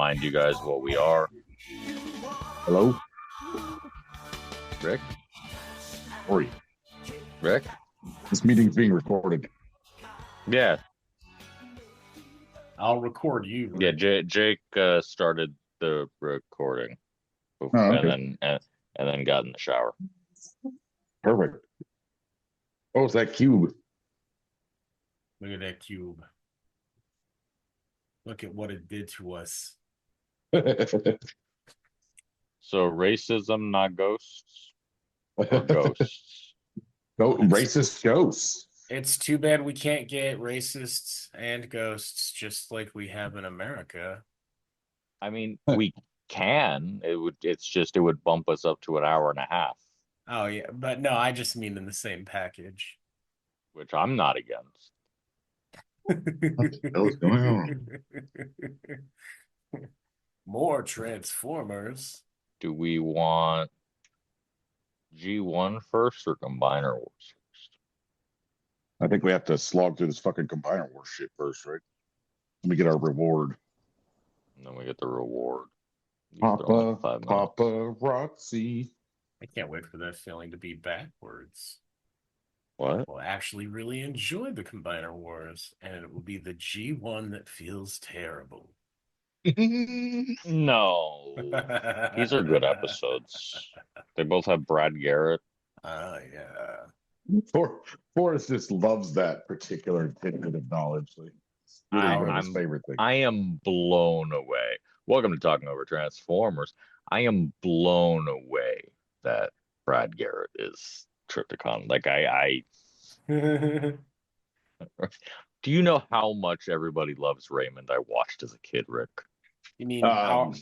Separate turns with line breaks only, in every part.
remind you guys what we are.
Hello?
Rick?
Ori.
Rick?
This meeting's being recorded.
Yeah.
I'll record you.
Rick. Yeah, Jake started the recording.
Okay.
and then got in the shower.
Perfect. Oh, it's that cube.
Look at that cube. Look at what it did to us.
So racism, not ghosts? Or ghosts?
No, racist ghosts.
It's too bad we can't get racists and ghosts just like we have in America.
I mean, we can. It would bump us up to an hour and a half.
Oh yeah, but no, I just mean in the same package.
Which I'm not against.
What the hell is going on?
More Transformers.
Do we want G1 first or Combiner Wars first?
I think we have to slog through this fucking Combiner Wars shit first, right? Let me get our reward.
And then we get the reward.
Paparazzi.
I can't wait for that feeling to be backwards.
What?
We'll actually really enjoy the Combiner Wars, and it will be the G1 that feels terrible.
No. These are good episodes. They both have Brad Garrett.
Yeah.
Forrest just loves that particular tidbit of knowledge. It's really one of his favorite things.
I am blown away. Welcome to Talking Over Transformers. I am blown away that Brad Garrett is Trypticon. Like I Do you know how much everybody loves Raymond? I watched as a kid, Rick.
You mean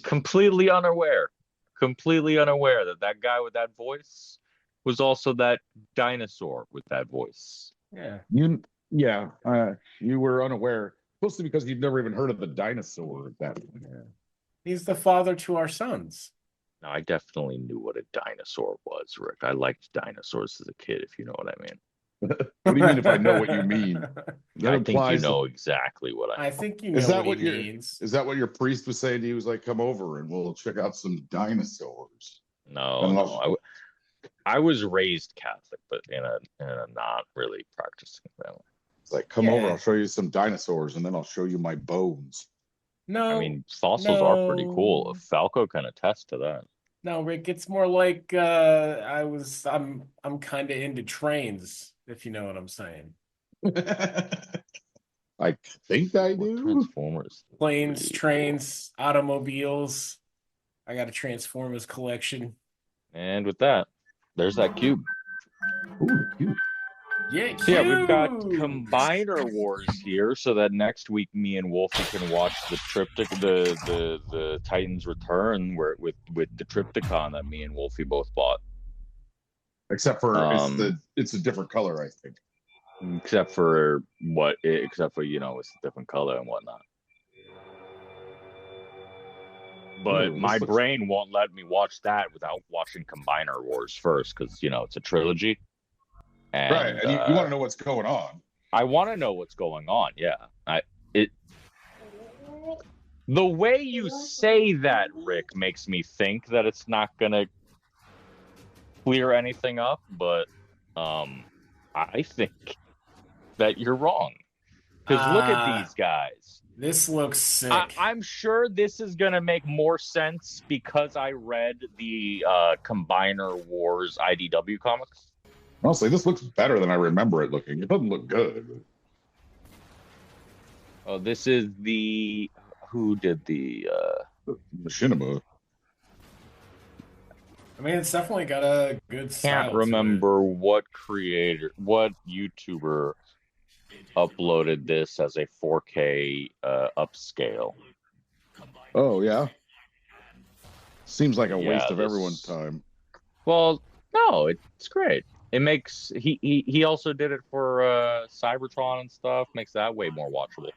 completely unaware that that guy with that voice was also that dinosaur with that voice.
Yeah.
You were unaware, mostly because you've never even heard of the dinosaur.
He's the father to our sons.
No, I definitely knew what a dinosaur was, Rick. I liked dinosaurs as a kid, if you know what I mean.
What do you mean if I know what you mean?
I think you know exactly what I mean.
I think you know what he means.
Is that what your priest was saying to you? He was like, come over and we'll check out some dinosaurs.
No. I was raised Catholic, but in a not really practicing family.
It's like, come over, I'll show you some dinosaurs, and then I'll show you my bones.
No.
I mean, fossils are pretty cool. Falco can attest to that.
No, Rick, it's more like I'm kind of into trains, if you know what I'm saying.
I think I do.
Transformers.
Planes, trains, automobiles. I got a Transformers collection.
And with that, there's that cube.
Ooh, cube.
Yeah, cube.
So yeah, we've got Combiner Wars here, so that next week me and Wolfie can watch the triptych, the Titans Return, where with the Triptychon that me and Wolfie both bought.
Except for it's a different color, I think.
Except for it's a different color and whatnot. But my brain won't let me watch that without watching Combiner Wars first, because it's a trilogy. And,
right, and you want to know what's going on.
I want to know what's going on. Yeah, the way you say that, Rick, makes me think that it's not gonna clear anything up. But I think that you're wrong. Because look at these guys.
This looks sick.
I'm sure this is gonna make more sense because I read the Combiner Wars IDW comics.
Honestly, this looks better than I remember it looking. It doesn't look good.
Oh, this is who did the
Machinima.
I mean, it's definitely got a good style.
Can't remember what YouTuber uploaded this as a 4K upscale.
Oh yeah. Seems like a waste of everyone's time.
Well, no, it's great. It makes he also did it for Cybertron and stuff. Makes that way more watchable.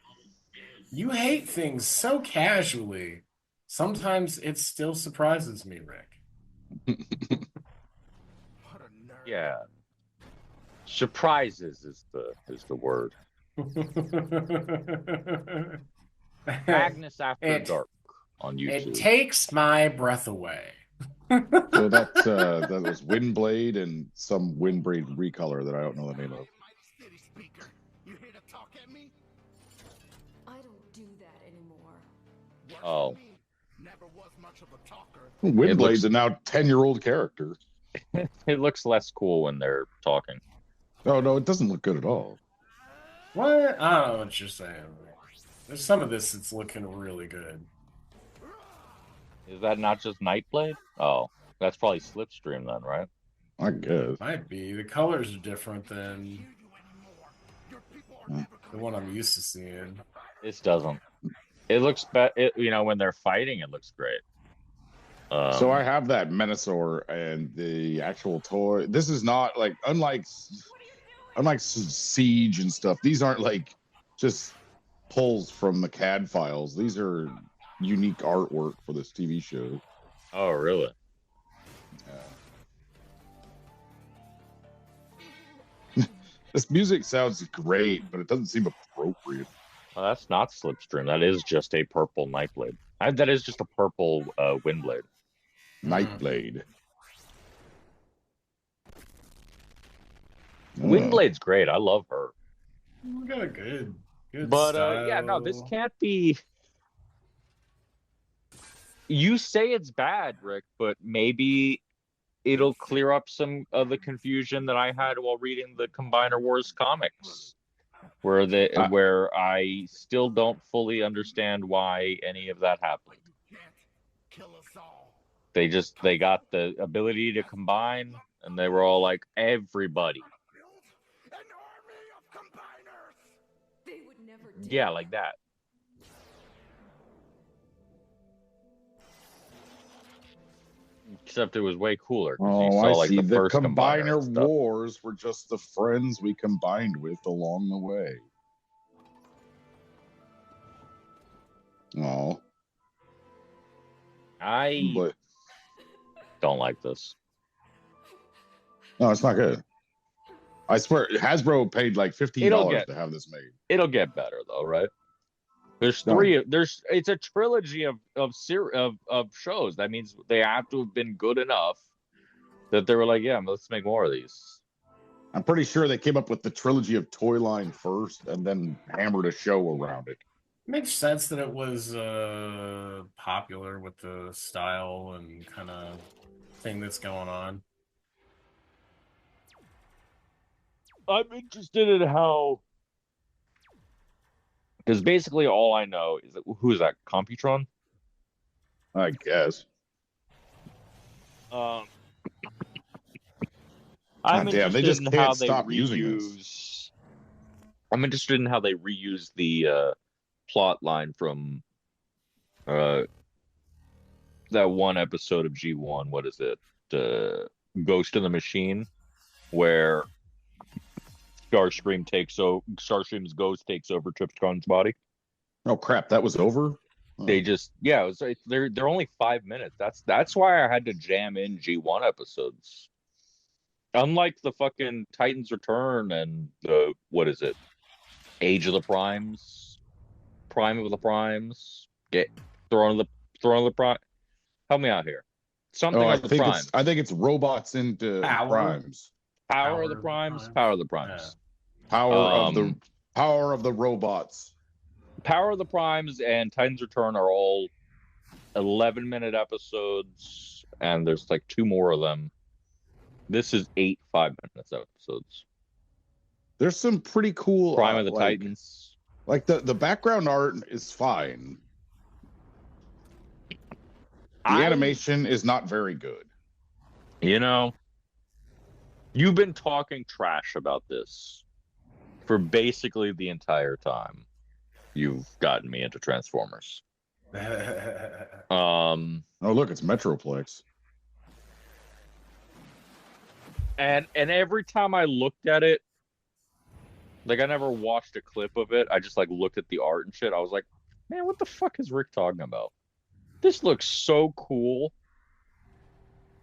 You hate things so casually. Sometimes it still surprises me, Rick.
Yeah, surprises is the word. Magnus After Dark. on YouTube.
It takes my breath away.
So that was Windblade and some Windblade recolor that I don't know the name of.
I don't do that anymore.
Oh.
Windblade's a now 10-year-old character.
It looks less cool when they're talking.
Oh, no, it doesn't look good at all.
What? I don't know what you're saying. There's some of this that's looking really good.
Is that not just Nightblade? Oh, that's probably Slipstream then, right?
I guess.
Might be. The colors are different than the one I'm used to seeing.
This doesn't. It looks when they're fighting, it looks great.
So I have that Menasor and the actual toy. This is not like unlike Siege and stuff. These aren't like just pulls from the CAD files. These are unique artwork for this TV show.
Oh, really?
This music sounds great, but it doesn't seem appropriate.
Well, that's not Slipstream. That is just a purple Nightblade. That is just a purple Windblade.
Nightblade.
Windblade's great. I love her.
We got a good
But
style.
yeah, no, this can't be. You say it's bad, Rick, but maybe it'll clear up some of the confusion that I had while reading the Combiner Wars comics, where I still don't fully understand why any of that happened. They got the ability to combine, and they were all like, everybody.
They would never do
Yeah, like that. Except it was way cooler.
Oh,
saw,
I
like,
see.
the
The
first Combiner and
Combiner
stuff.
Wars were just the friends we combined with along the way. Oh.
I don't like this.
No, it's not good. I swear, Hasbro paid like $15 to have this made.
It'll get better though, right? There's three. It's a trilogy of shows. That means they have to have been good enough that they were like, yeah, let's make more of these.
I'm pretty sure they came up with the trilogy of Toy Line first and then hammered a show around it.
Makes sense that it was popular with the style and kind of thing that's going on.
I'm interested in how, because basically all I know is that, who is that? Computron?
I guess.
I'm interested in how they
reuse.
I'm interested in how they reuse the plot line from that one episode of G1. What is it? Ghost in the Machine, where Starscream's ghost takes over Triptron's body.
Oh crap! That was over.
They just it was they're only 5 minutes. That's why I had to jam in G1 episodes. Unlike the fucking Titans Return and the what is it? Age of the Primes, Prime of the Primes, Throne of the Prime. Help me out here. Something of the Primes.
I think it's robots into Primes.
Power of the Primes. Power of the Primes.
Power of the robots.
Power of the Primes and Titans Return are all 11-minute episodes, and there's like 2 more of them. This is 8 5-minute episodes.
There's some pretty cool
Prime of the Titans.
Like the background art is fine. The animation is not very good.
You know, you've been talking trash about this for basically the entire time you've gotten me into Transformers.
Oh, look, it's Metroplex.
And every time I looked at it, like I never watched a clip of it. I just like looked at the art and shit. I was like, man, what the fuck is Rick talking about? This looks so cool.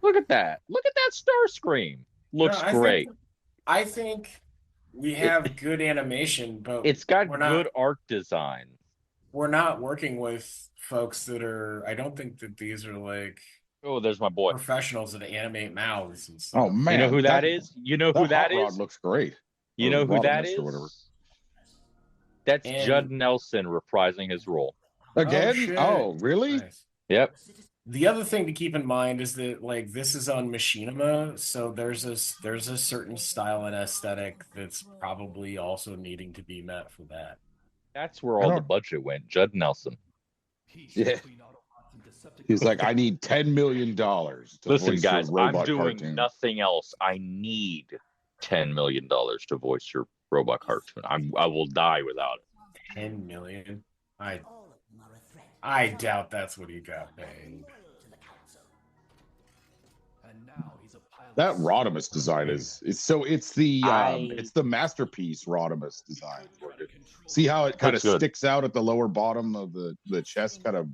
Look at that. Look at that Starscream. Looks great.
I think we have good animation, but
it's got good art design.
We're not working with folks that are. I don't think that these are like
Oh, there's my boy.
professionals that animate mouths and stuff.
Oh man,
You know who that is? You know who that
hot rod
is?
looks great.
You
Or
know who that
Rodimus or whatever.
is? That's
And-
Judd Nelson reprising his role.
Again?
shit.
Oh, really?
Nice.
Yep.
The other thing to keep in mind is that like this is on Machinima, so there's a certain style and aesthetic that's probably also needing to be met for that.
That's where all the budget went. Judd Nelson.
Yeah. He's like, I need $10 million to
Listen,
voice
guys,
your
I'm
robot
doing
cartoon.
nothing else. I need $10 million to voice your robot cartoon. I will die without it.
10 million. I doubt that's what he got paid.
That Rodimus design is it's the masterpiece Rodimus design. See how it kind of
Looks good.
sticks out at the lower bottom of the chest, kind of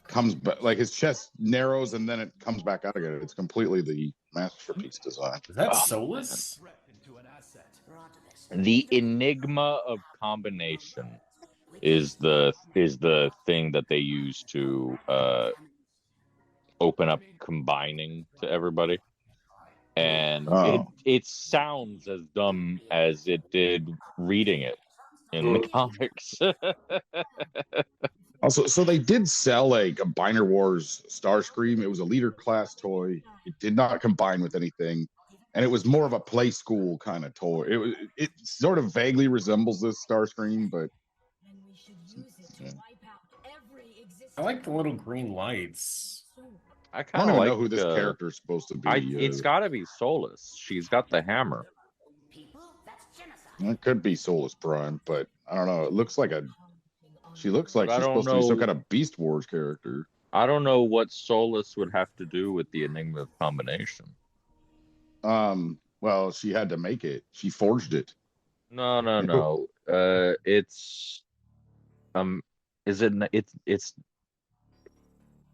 comes back, like his chest narrows and then it comes back out again. It's completely the masterpiece design.
Is that Solus?
The enigma of combination is the thing that they use to open up combining to everybody. And it sounds as dumb as it did reading it in the comics.
Also, so they did sell a Combiner Wars Starscream. It was a leader class toy. It did not combine with anything, and it was more of a play school kind of toy. It sort of vaguely resembles this Starscream, but
I like the little green lights.
I
I
kind
don't
of
even
like
know who this character is supposed to be.
It's got to be Solus. She's got the hammer.
It could be Solus Prime, but I don't know. It looks like she looks like
But I
she's
don't
supposed to be some
know.
kind of Beast Wars character.
I don't know what Solus would have to do with the enigma of combination.
Well, she had to make it. She forged it.
No. It's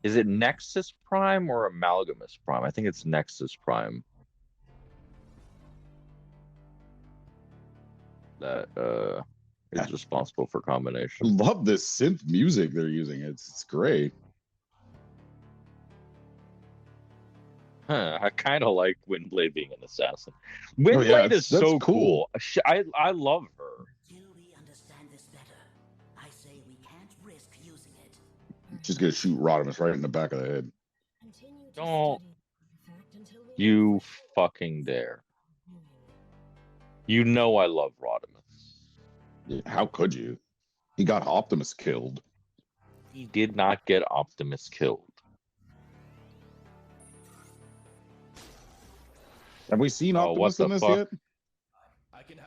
is it Nexus Prime or Amalgamus Prime? I think it's Nexus Prime. That is responsible for
I
combination.
love this synth music they're using. It's great.
I kind of like Windblade being an assassin. Windblade is
that's
so
cool.
cool. I love her.
Till we understand this better, I say we can't risk using it.
She's gonna shoot Rodimus right in the back of the head.
Don't you fucking dare. You know I love Rodimus.
How could you? He got Optimus killed.
He did not get Optimus killed.
Have we seen
Oh, what
Optimus in
the
this
fuck?
yet?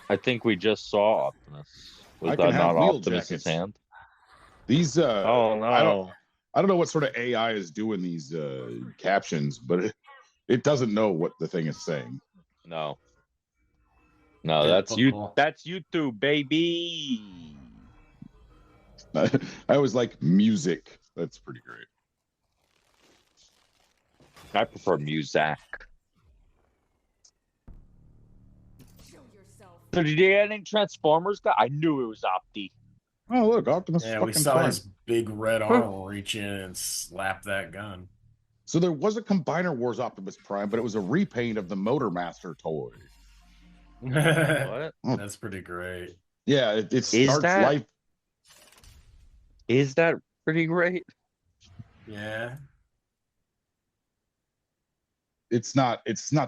I think we just saw Optimus. Was
I can
that
have
not
wheel
Optimus's
jackets.
hand?
These
Oh no.
I don't know what sort of AI is doing these captions, but it doesn't know what the thing is saying.
No. No, that's you.
Typical.
That's YouTube, baby.
I always like music. That's pretty great.
I prefer music.
Show yourself.
So did you get any Transformers guy? I knew it was Opti.
Oh look, Optimus
Yeah,
fucking
we saw
Prime.
his big red arm reach in and slap that gun.
So there was a Combiner Wars Optimus Prime, but it was a repaint of the Motor Master toy.
That's
What?
pretty great.
Yeah, it starts
that-
life.
Is that pretty great?
Yeah.
It's not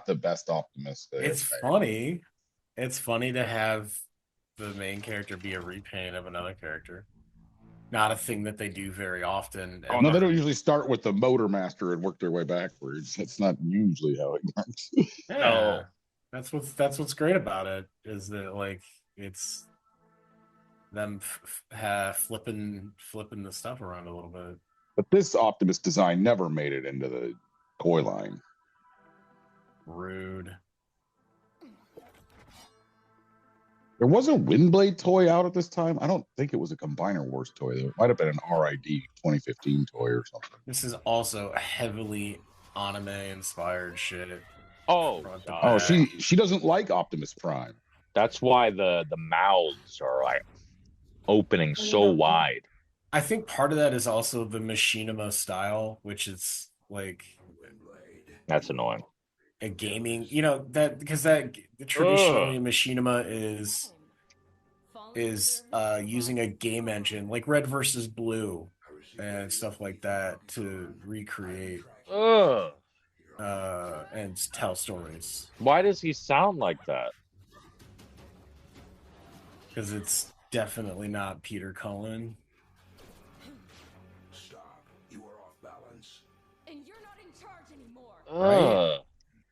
the best Optimus.
It's funny. It's funny to have the main character be a repaint of another character. Not a thing that they do very often.
Oh,
No, they don't usually start with the Motor Master and work their way backwards. That's not usually how it works.
Yeah.
No.
That's what's great about it is that like it's them flipping the stuff around a little bit.
But this Optimus design never made it into the toy line.
Rude.
There was a Windblade toy out at this time. I don't think it was a Combiner Wars toy, though. It might have been an RID 2015 toy or something.
This is also heavily anime inspired shit.
Oh,
Front to
God.
Oh, she doesn't like Optimus Prime.
That's why the mouths are like opening so wide.
I think part of that is also the machinima style, which is like
That's annoying.
a gaming, that because that traditionally
Ugh.
machinima is using a game engine like Red versus Blue and stuff like that to recreate
Ugh.
and tell stories
Why does he sound like that?
because it's definitely not Peter Cullen.
Stop. You are off balance.
And you're not in charge anymore.
Right?
Ugh.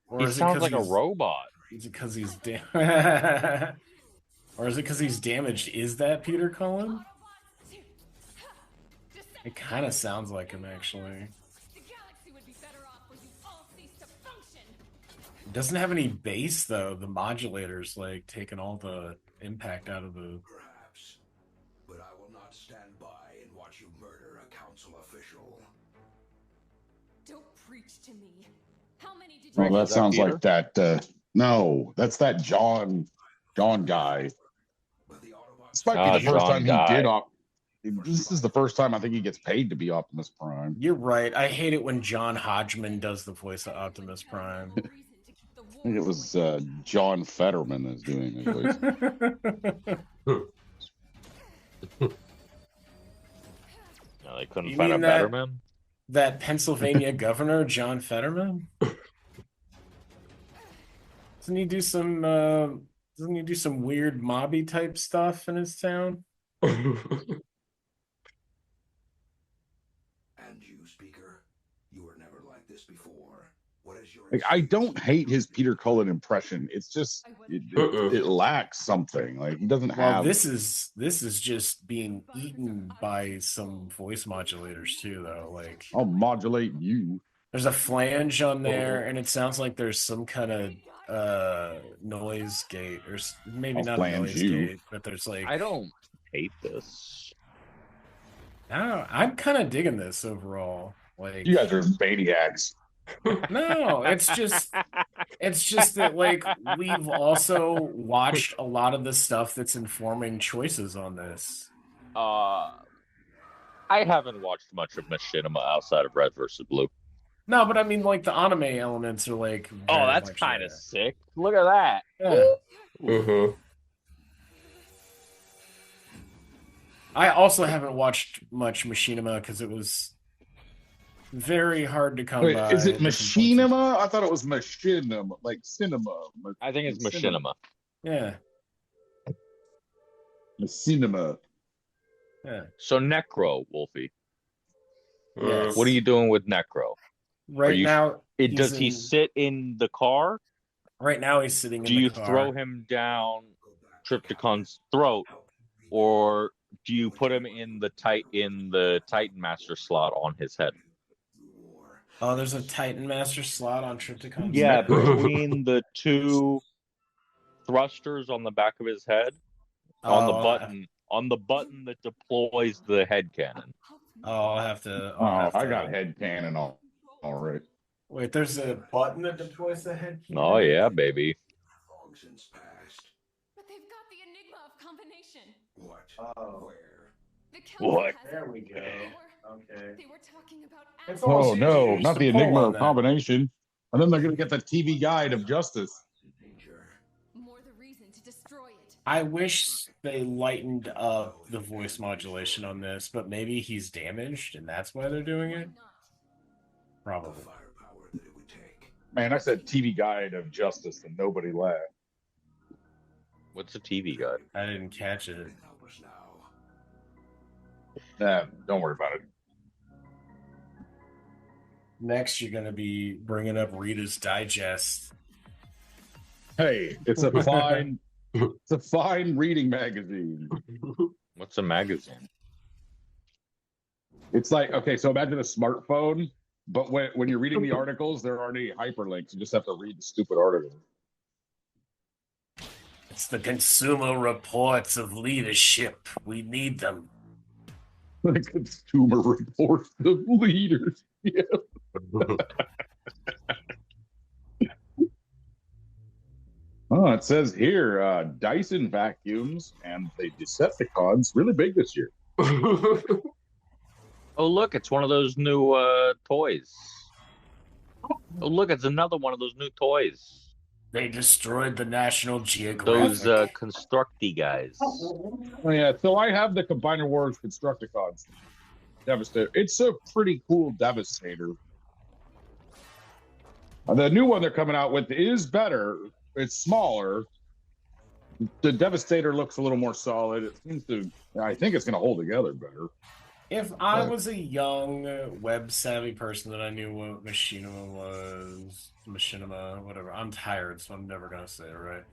Or
He
is it
sounds
because
like a
he's
robot.
is it because he's or is it because he's damaged? Is that Peter Cullen? It kind of sounds like him actually.
The galaxy would be better off when you all cease to function.
It doesn't have any bass though. The modulator's like taking all the impact out of the.
Perhaps. But I will not stand by and watch you murder a council official.
Don't preach to me. How many did you
Well,
Rick,
that
is that
sounds
Peter?
like that. No, that's that John guy.
But the Autobots
This might be the first
John
time
Guy.
he did This is the first time I think he gets paid to be Optimus Prime.
You're right. I hate it when John Hodgman does the voice of Optimus Prime.
I think it was John Fetterman that's doing his voice.
No, they couldn't
You
find a
mean
better
that-
man.
That Pennsylvania governor, John Fetterman? Doesn't he do some weird mobby type stuff in his town?
And you, Speaker, you were never like this before. What is your
Like, I don't hate his Peter Cullen impression. It's just it lacks something. Like, he doesn't
Well,
have.
this is just being eaten by some voice modulators too, though. Like
I'll modulate you.
there's a flange on there, and it sounds like there's some kind of noise gate, or maybe
I'll
not a
flange
noise
you.
gate, but there's like
I don't hate this.
I don't know. I'm kind of digging this overall. Like
You guys are maniacs.
no, it's just that like we've also watched a lot of the stuff that's informing choices on this.
I haven't watched much of Machinima outside of Red versus Blue.
No, but I mean like the anime elements are like
Oh,
very
that's
much
kind of
there.
sick. Look at that.
Yeah. I also haven't watched much Machinima because it was very hard to come
Wait,
by.
is it
at different places.
Machinima? I thought it was Machinima, like cinema.
I think it's Machinima.
Yeah,
Machinima.
yeah.
So Necro, Wolfie,
Yes.
what are you doing with Necro?
Right
you-
now?
Does he sit in the car?
Right now, he's sitting in
Do
the
you
car.
throw him down Triptychon's throat, or do you put him in the Titan Master slot on his head?
Oh, there's a Titan Master slot on Triptychon.
Yeah, between the two thrusters on the back of his head, on the button that deploys the head cannon.
I'll have to.
Oh, I got head cannon all right.
Wait, there's a button that deploys the head.
Oh yeah, baby.
long since past?
But they've got the enigma of combination.
What?
Oh.
Where?
The council
What?
has
There
it.
we go. Okay.
They were talking about
It's
actual-
almost
Oh
easier
no,
just
not
to
the
pull
Enigma
on
of
that.
combination. And then they're gonna get the TV Guide of Justice.
Danger.
more the reason to destroy it.
I wish they lightened up the voice modulation on this, but maybe he's damaged and that's why they're doing it.
Why not?
The
Probably.
firepower that it would take.
Man, I said TV Guide of Justice and nobody laughed.
What's a TV guide?
I didn't catch it.
Help us now.
Don't worry about it.
Next, you're gonna be bringing up Rita's Digest.
Hey, it's a fine reading magazine.
What's a magazine?
It's like, okay, so imagine a smartphone, but when you're reading the articles, there aren't any hyperlinks. You just have to read the stupid article.
It's the Consumer Reports of Leadership. We need them.
The Consumer Reports of Leaders. Yeah. Oh, it says here, Dyson vacuums and the Decepticons really big this year.
Oh, look, it's one of those new toys. Oh, look, it's another one of those new toys.
They destroyed the National
Those
Geographic.
Constructy guys.
Oh yeah, so I have the Combiner Wars Constructicons. Devastator. It's a pretty cool Devastator. The new one they're coming out with is better. It's smaller. The Devastator looks a little more solid. It seems to. I think it's going to hold together better.
If I was a young, web-savvy person that I knew what machinima was, machinima, whatever. I'm tired, so I'm never gonna say it right.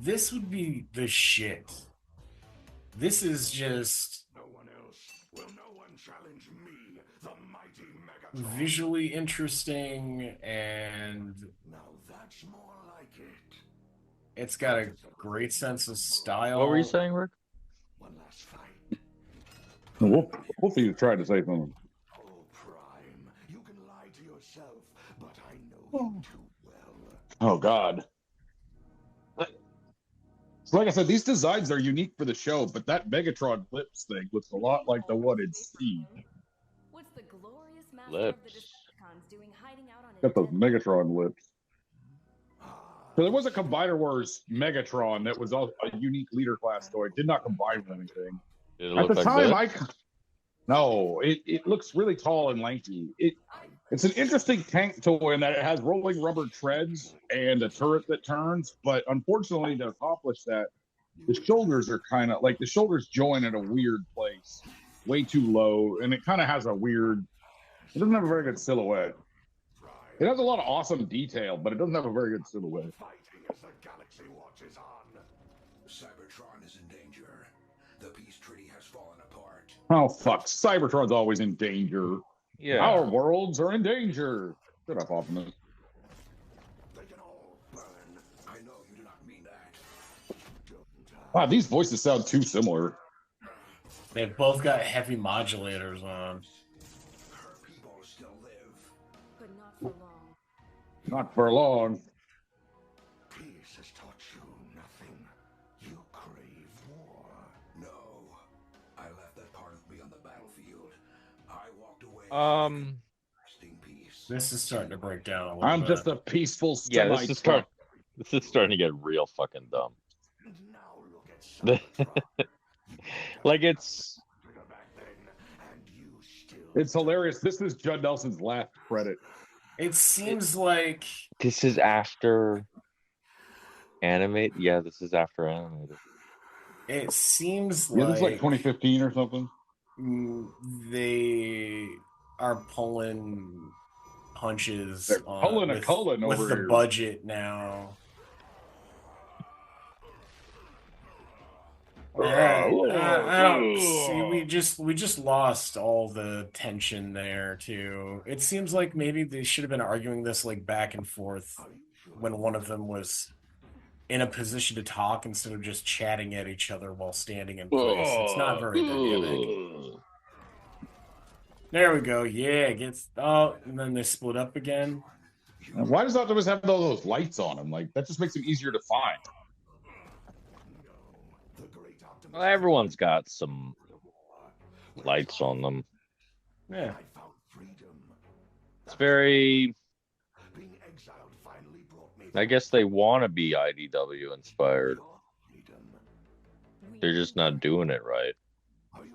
This would be the shit. This is just
No one else. Will no one challenge me, the mighty Megatron?
visually interesting, and
Now that's more like it.
it's got a great sense of style.
What were you saying, Rick?
One last fight.
Hopefully you tried to say something.
Oh, Prime, you can lie to yourself, but I know you too well.
Oh God. So like I said, these designs are unique for the show, but that Megatron lips thing looks a lot like the one in Seed.
What's the glorious master of the
Lips.
Decepticons doing hiding out on a
Got those
dead
Megatron lips. So there was a Combiner Wars Megatron that was also a unique leader class toy. It did not combine with anything.
Did it
At
look
the
like
time,
this?
no, it looks really tall and lanky. It's an interesting tank toy in that it has rolling rubber treads and a turret that turns. But unfortunately, to accomplish that, the shoulders are kind of like the shoulders join at a weird place, way too low, and it kind of has a weird. It doesn't have a very good silhouette. It has a lot of awesome detail, but it doesn't have a very good silhouette.
Fighting as the galaxy watches on. Cybertron is in danger. The peace treaty has fallen apart.
Oh fuck! Cybertron's always in danger.
Yeah.
Our worlds are in danger. Shut up, Optimus.
They can all burn. I know you do not mean that.
Wow, these voices sound too similar.
They've both got heavy modulators on.
Her people still live.
but not for long.
Not for long.
Peace has taught you nothing. You crave war. No. I left that part of me on the battlefield. I walked away. Resting peace.
This is starting to break down a little
I'm
bit.
just a peaceful
Yeah,
semi.
this is starting to get real fucking dumb.
Now look at Cybertron.
Like it's
Back then, and you still.
It's hilarious. This is Judd Nelson's last credit.
It seems like
this is after animate. Yeah, this is after animated.
it seems
Yeah, this is like
like
2015 or something.
they are pulling punches
They're pulling a
with,
Cullen
with
over
the
here.
budget now. I don't see. We just lost all the tension there too. It seems like maybe they should have been arguing this like back and forth when one of them was in a position to talk instead of just chatting at each other while standing in place. It's not very dynamic. There we go. Yeah, it gets and then they split up again.
And why does Optimus have all those lights on him? Like that just makes him easier to find.
Well, everyone's got some lights on them.
Yeah.
It's very. I guess they want to be IDW inspired. They're just not doing it right.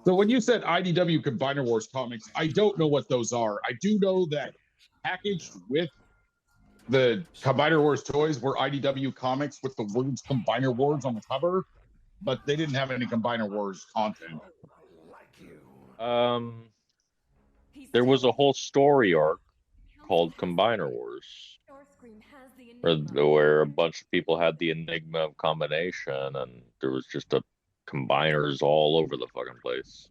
So when you said IDW Combiner Wars comics, I don't know what those are. I do know that packaged with the Combiner Wars toys were IDW comics with the words Combiner Wars on the cover, but they didn't have any Combiner Wars content.
There was a whole story arc called Combiner Wars, where a bunch of people had the Enigma of combination, and there was just a combiners all over the fucking place.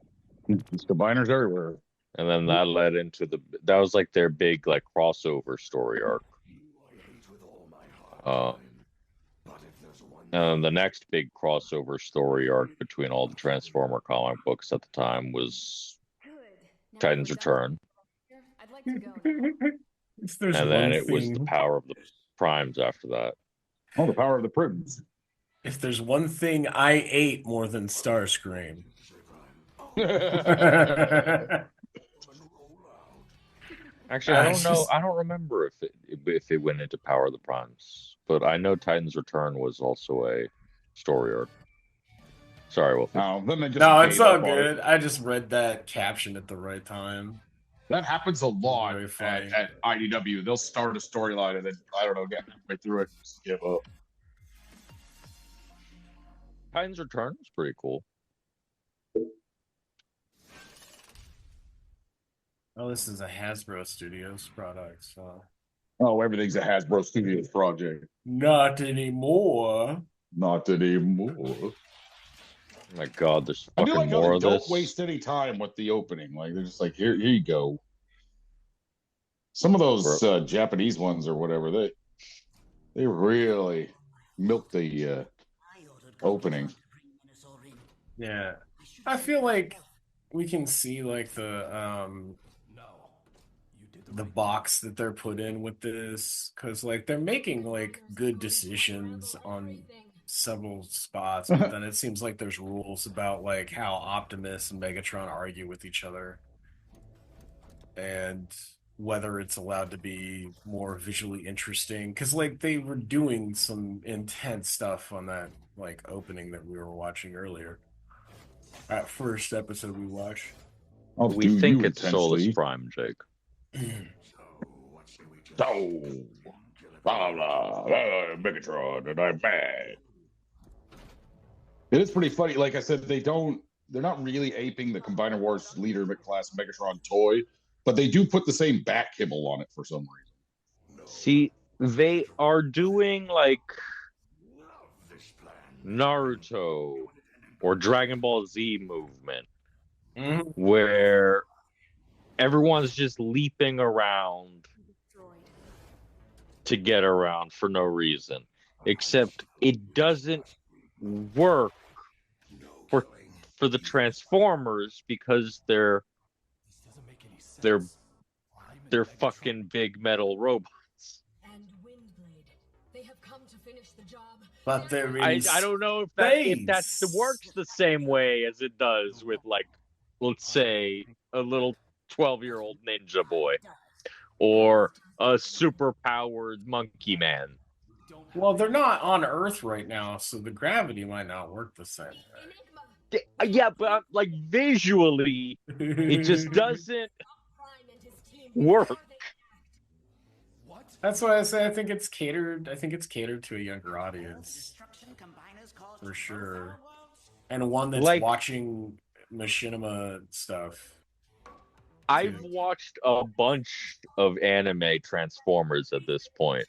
It's combiners everywhere.
And then that led into that was like their big like crossover story arc. And the next big crossover story arc between all the Transformer comic books at the time was Titan's Return.
I'd like to go.
And then it was the Power of the Primes after that.
Oh, the Power of the Primes.
If there's one thing I ate more than Starscream.
Actually, I don't know. I don't remember if it went into Power of the Primes, but I know Titan's Return was also a story arc. Sorry, Wolfie.
Then they just
No, it's
gave
all
up on it.
good. I just read that caption at the right time.
That happens a lot
Very funny.
at IDW. They'll start a storyline and then, I don't know, get halfway through it and just give up.
Titan's Return was pretty cool.
Oh, this is a Hasbro Studios product, so.
Oh, everything's a Hasbro Studios project.
Not anymore.
Not anymore.
Oh my God, there's
I do
fucking
like how
more
they
of
don't
this.
waste any time with the opening. Like, they're just like, here you go. Some of those Japanese ones or whatever, they really milk the opening.
Yeah. I feel like we can see like the box that they're put in with this, because like they're making like good decisions on several spots, but then it seems like there's rules about like how Optimus and Megatron argue with each other and whether it's allowed to be more visually interesting, because like they were doing some intense stuff on that like opening that we were watching earlier, that first episode we watched.
We think it's Solus Prime, Jake.
Megatron, and I'm bad. It is pretty funny. Like I said, they're not really aping the Combiner Wars leader class Megatron toy, but they do put the same back kibble on it for some reason.
See, they are doing like Naruto or Dragon Ball Z movement, where everyone's just leaping around to get around for no reason, except it doesn't work for the Transformers because they're fucking big metal robots.
They have come to finish the job.
But there is
I don't know if that works the same way as it does with, like, let's say a little 12-year-old ninja boy or a super powered monkey man.
Well, they're not on Earth right now, so the gravity might not work the same way.
Yeah, but like visually, it just doesn't work.
That's why I say I think it's catered to a younger audience, for sure, and one that's
like,
watching machinima stuff.
I've watched a bunch of anime Transformers at this point,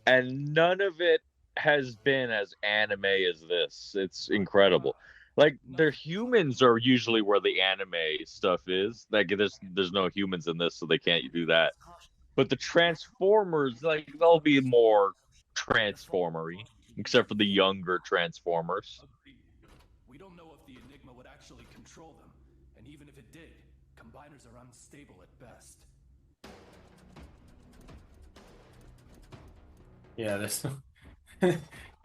and none of it has been as anime as this. It's incredible. Like, their humans are usually where the anime stuff is. Like, there's no humans in this, so they can't do that. But the Transformers, like, they'll be more Transformery, except for the younger Transformers.
We don't know if the Enigma would actually control them, and even if it did, combiners are unstable at best.
Yeah, this.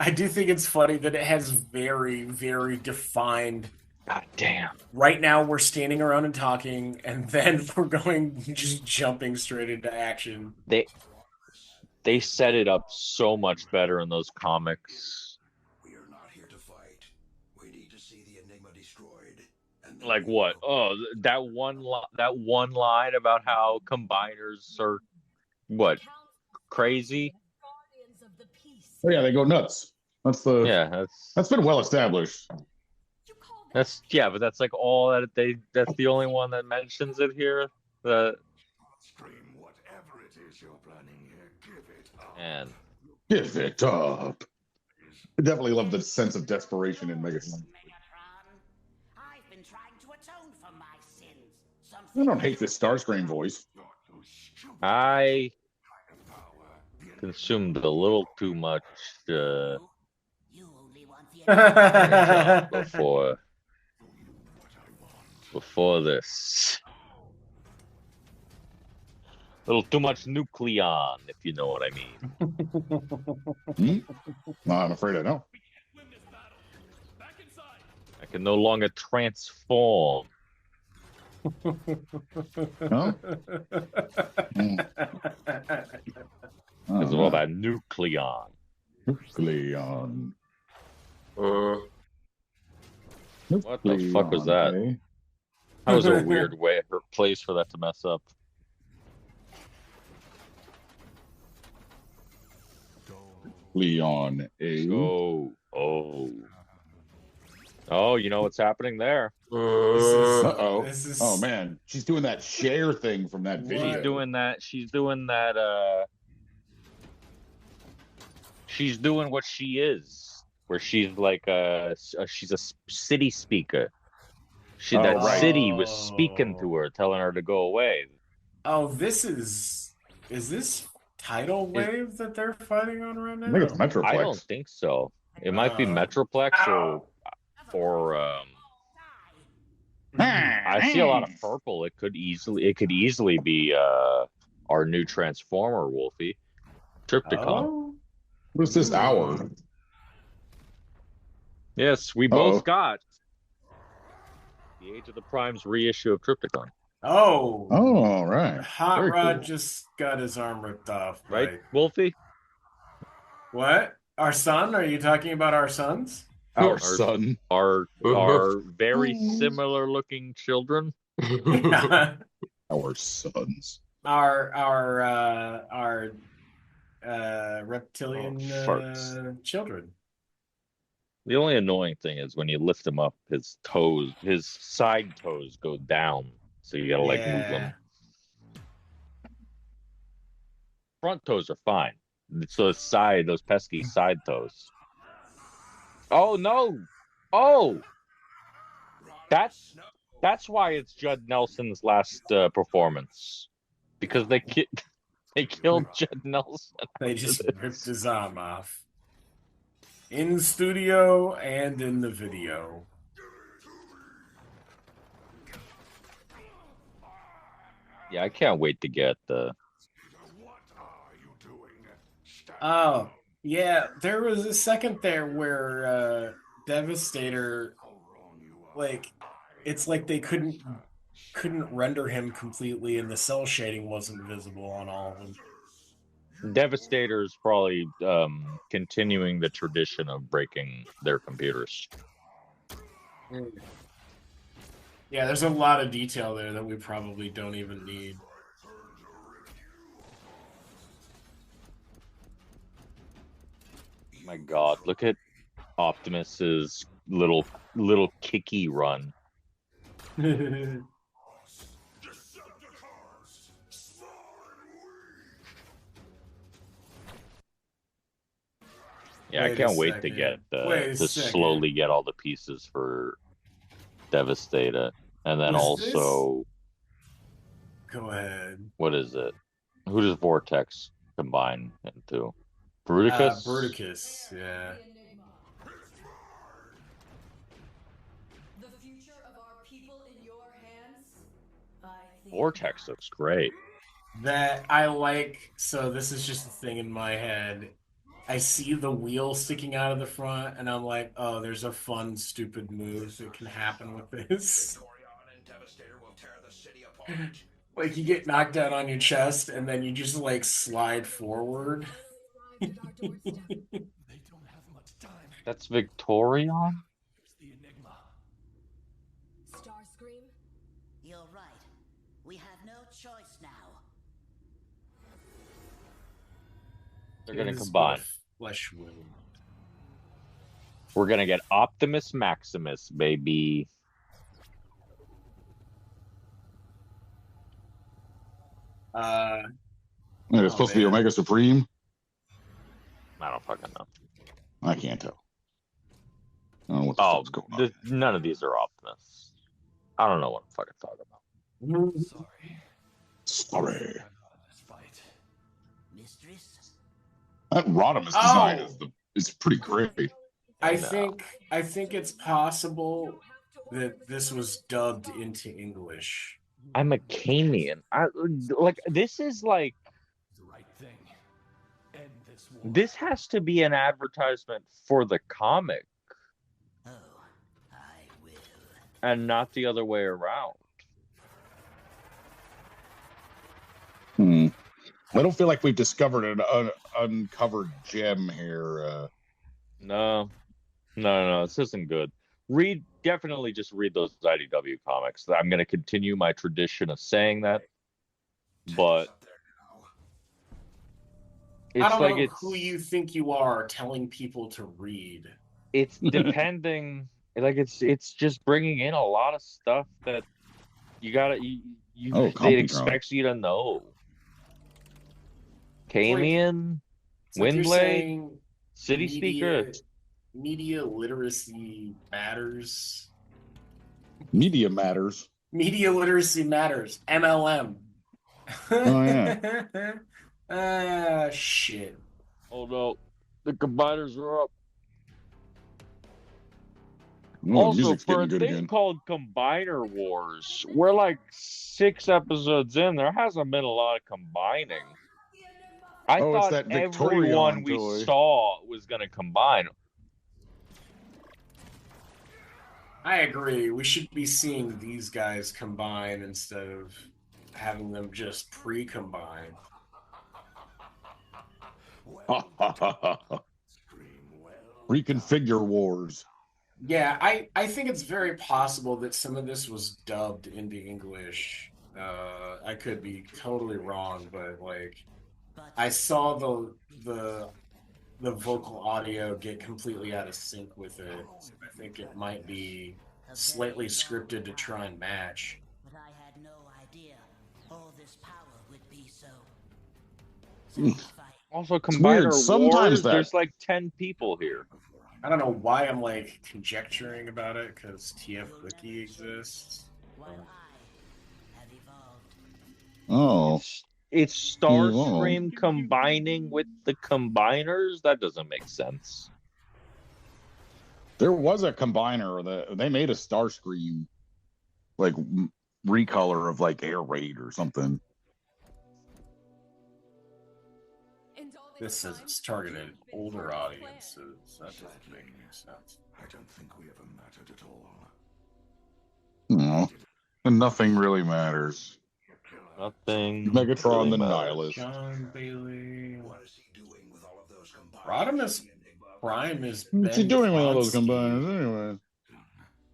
I do think it's funny that it has very, very defined.
God damn.
Right now, we're standing around and talking, and then we're just jumping straight into action.
They set it up so much better in those comics.
We are not here to fight. We need to see the Enigma destroyed.
Like what? Oh, that one line about how combiners are what? Crazy?
Oh yeah, they go nuts. That's been well established.
But that's like all that that's the only one that mentions it here.
Whatever it is you're planning here, give it up.
And
give it up. I definitely love the sense of desperation in Megatron.
I've been trying to atone for my sins.
I don't hate this Starscream voice.
I consumed a little too much before this. A little too much nucleon, if you know what I mean.
No, I'm afraid I don't.
I can no longer transform.
No?
Because of all that nucleon.
Nucleon.
What the fuck was that?
Eh?
That was a weird place for that to mess up.
Leon. Eh?
Oh, you know what's happening there?
Uh-oh.
This is-
Oh, man. She's doing that share thing from that video.
She's doing that, she's doing what she is, where she's like she's a city speaker. City was speaking to her, telling her to go away.
Oh, is this tidal wave that they're fighting on right now?
I think it's Metroplex.
I don't think so. It might be Metroplex or I see a lot of purple. It could easily be our new Transformer, Wolfie. Trypticon.
Oh?
What is this hour?
Yes, we both got the Age of the Prime's reissue of Trypticon.
Oh.
Oh, all right.
Hot
Very
Rod
cool.
just got his arm ripped off.
Right, Wolfie?
What? Our son? Are you talking about our sons?
Our son.
Our very similar looking children.
Our sons.
Our reptilian children.
The only annoying thing is when you lift him up, his side toes go down, so you gotta move them. Front toes are fine. It's those pesky side toes. Oh no! Oh, that's why it's Judd Nelson's last performance, because they killed Judd Nelson.
They just ripped his arm off. In studio and in the video.
Yeah, I can't wait to get the.
Oh, yeah, there was a second there where Devastator, like, it's like they couldn't render him completely, and the cell shading wasn't visible on all of them.
Devastator's probably continuing the tradition of breaking their computers.
Yeah, there's a lot of detail there that we probably don't even need.
My God, look at Optimus's little kicky run. Yeah, I can't wait to get slowly get all the pieces for Devastator, and then also.
Go ahead.
What is it? Who does Vortex combine into? Bruticus?
Bruticus, yeah.
The future of our people in your hands.
Vortex looks great.
That I like. So this is just a thing in my head. I see the wheel sticking out of the front, and I'm like, oh, there's a fun, stupid move that can happen with this. Like, you get knocked down on your chest, and then you just, like, slide forward.
They don't have much time.
That's Victorion?
Here's the Enigma.
Starscream?
You're right. We have no choice now.
They're going to combine.
Flesh wound.
We're going to get Optimus Maximus, baby.
It's supposed to be Omega Supreme.
I don't fucking know.
I can't tell. I don't know what the fuck's going on.
None of these are Optimus. I don't know what I'm fucking talking about.
Sorry.
Mistress?
That Rodimus design is pretty great.
I think it's possible that this was dubbed into English.
I'm a Canian. This is like
The right thing. End this war.
this has to be an advertisement for the comic
Oh, I will.
and not the other way around.
I don't feel like we've discovered an uncovered gem here.
No, this isn't good. Definitely just read those IDW comics. I'm going to continue my tradition of saying that, but
I
it's
don't
like
know who you think you are telling people to read.
it's depending. Like it's just bringing in a lot of stuff that you gotta
Oh,
it
Computron.
expects you to know.
It's like
Camion,
you're
Windblade,
saying
City Speaker.
media literacy matters.
Media matters.
Media literacy matters. MLM.
Oh yeah.
Ah, shit.
Oh no, the combiners are up.
Oh,
Also,
music's
for
getting
a
good
thing
again.
called Combiner Wars, we're like 6 episodes in. There hasn't been a lot of combining. I
It's
thought
that
everyone
Victorion
we
toy.
saw was going to combine.
I agree. We should be seeing these guys combine instead of having them just pre-combine.
Reconfigure wars.
Yeah, I think it's very possible that some of this was dubbed into English. I could be totally wrong, but like I saw the vocal audio get completely out of sync with it. So I think it might be slightly scripted to try and match.
But I had no idea all this power would be so
Also,
weird.
Combiner
Sometimes
Wars, there's like 10 people here.
I don't know why I'm like conjecturing about it because TF Wiki exists.
Oh.
It's Starscream combining with the Combiners? That doesn't make sense.
There was a combiner that they made a Starscream like recolor of like Air Raid or something.
This says it's targeted older audiences. That doesn't make any sense.
I don't think we ever mattered at all.
No. And nothing really matters.
Nothing.
Megatron
really
the
matters.
Nihilist.
John Bailey.
What is he doing with all of those
Rodimus Prime is
What's he
Ben
doing with all those
Kronsky.
combiners anyway?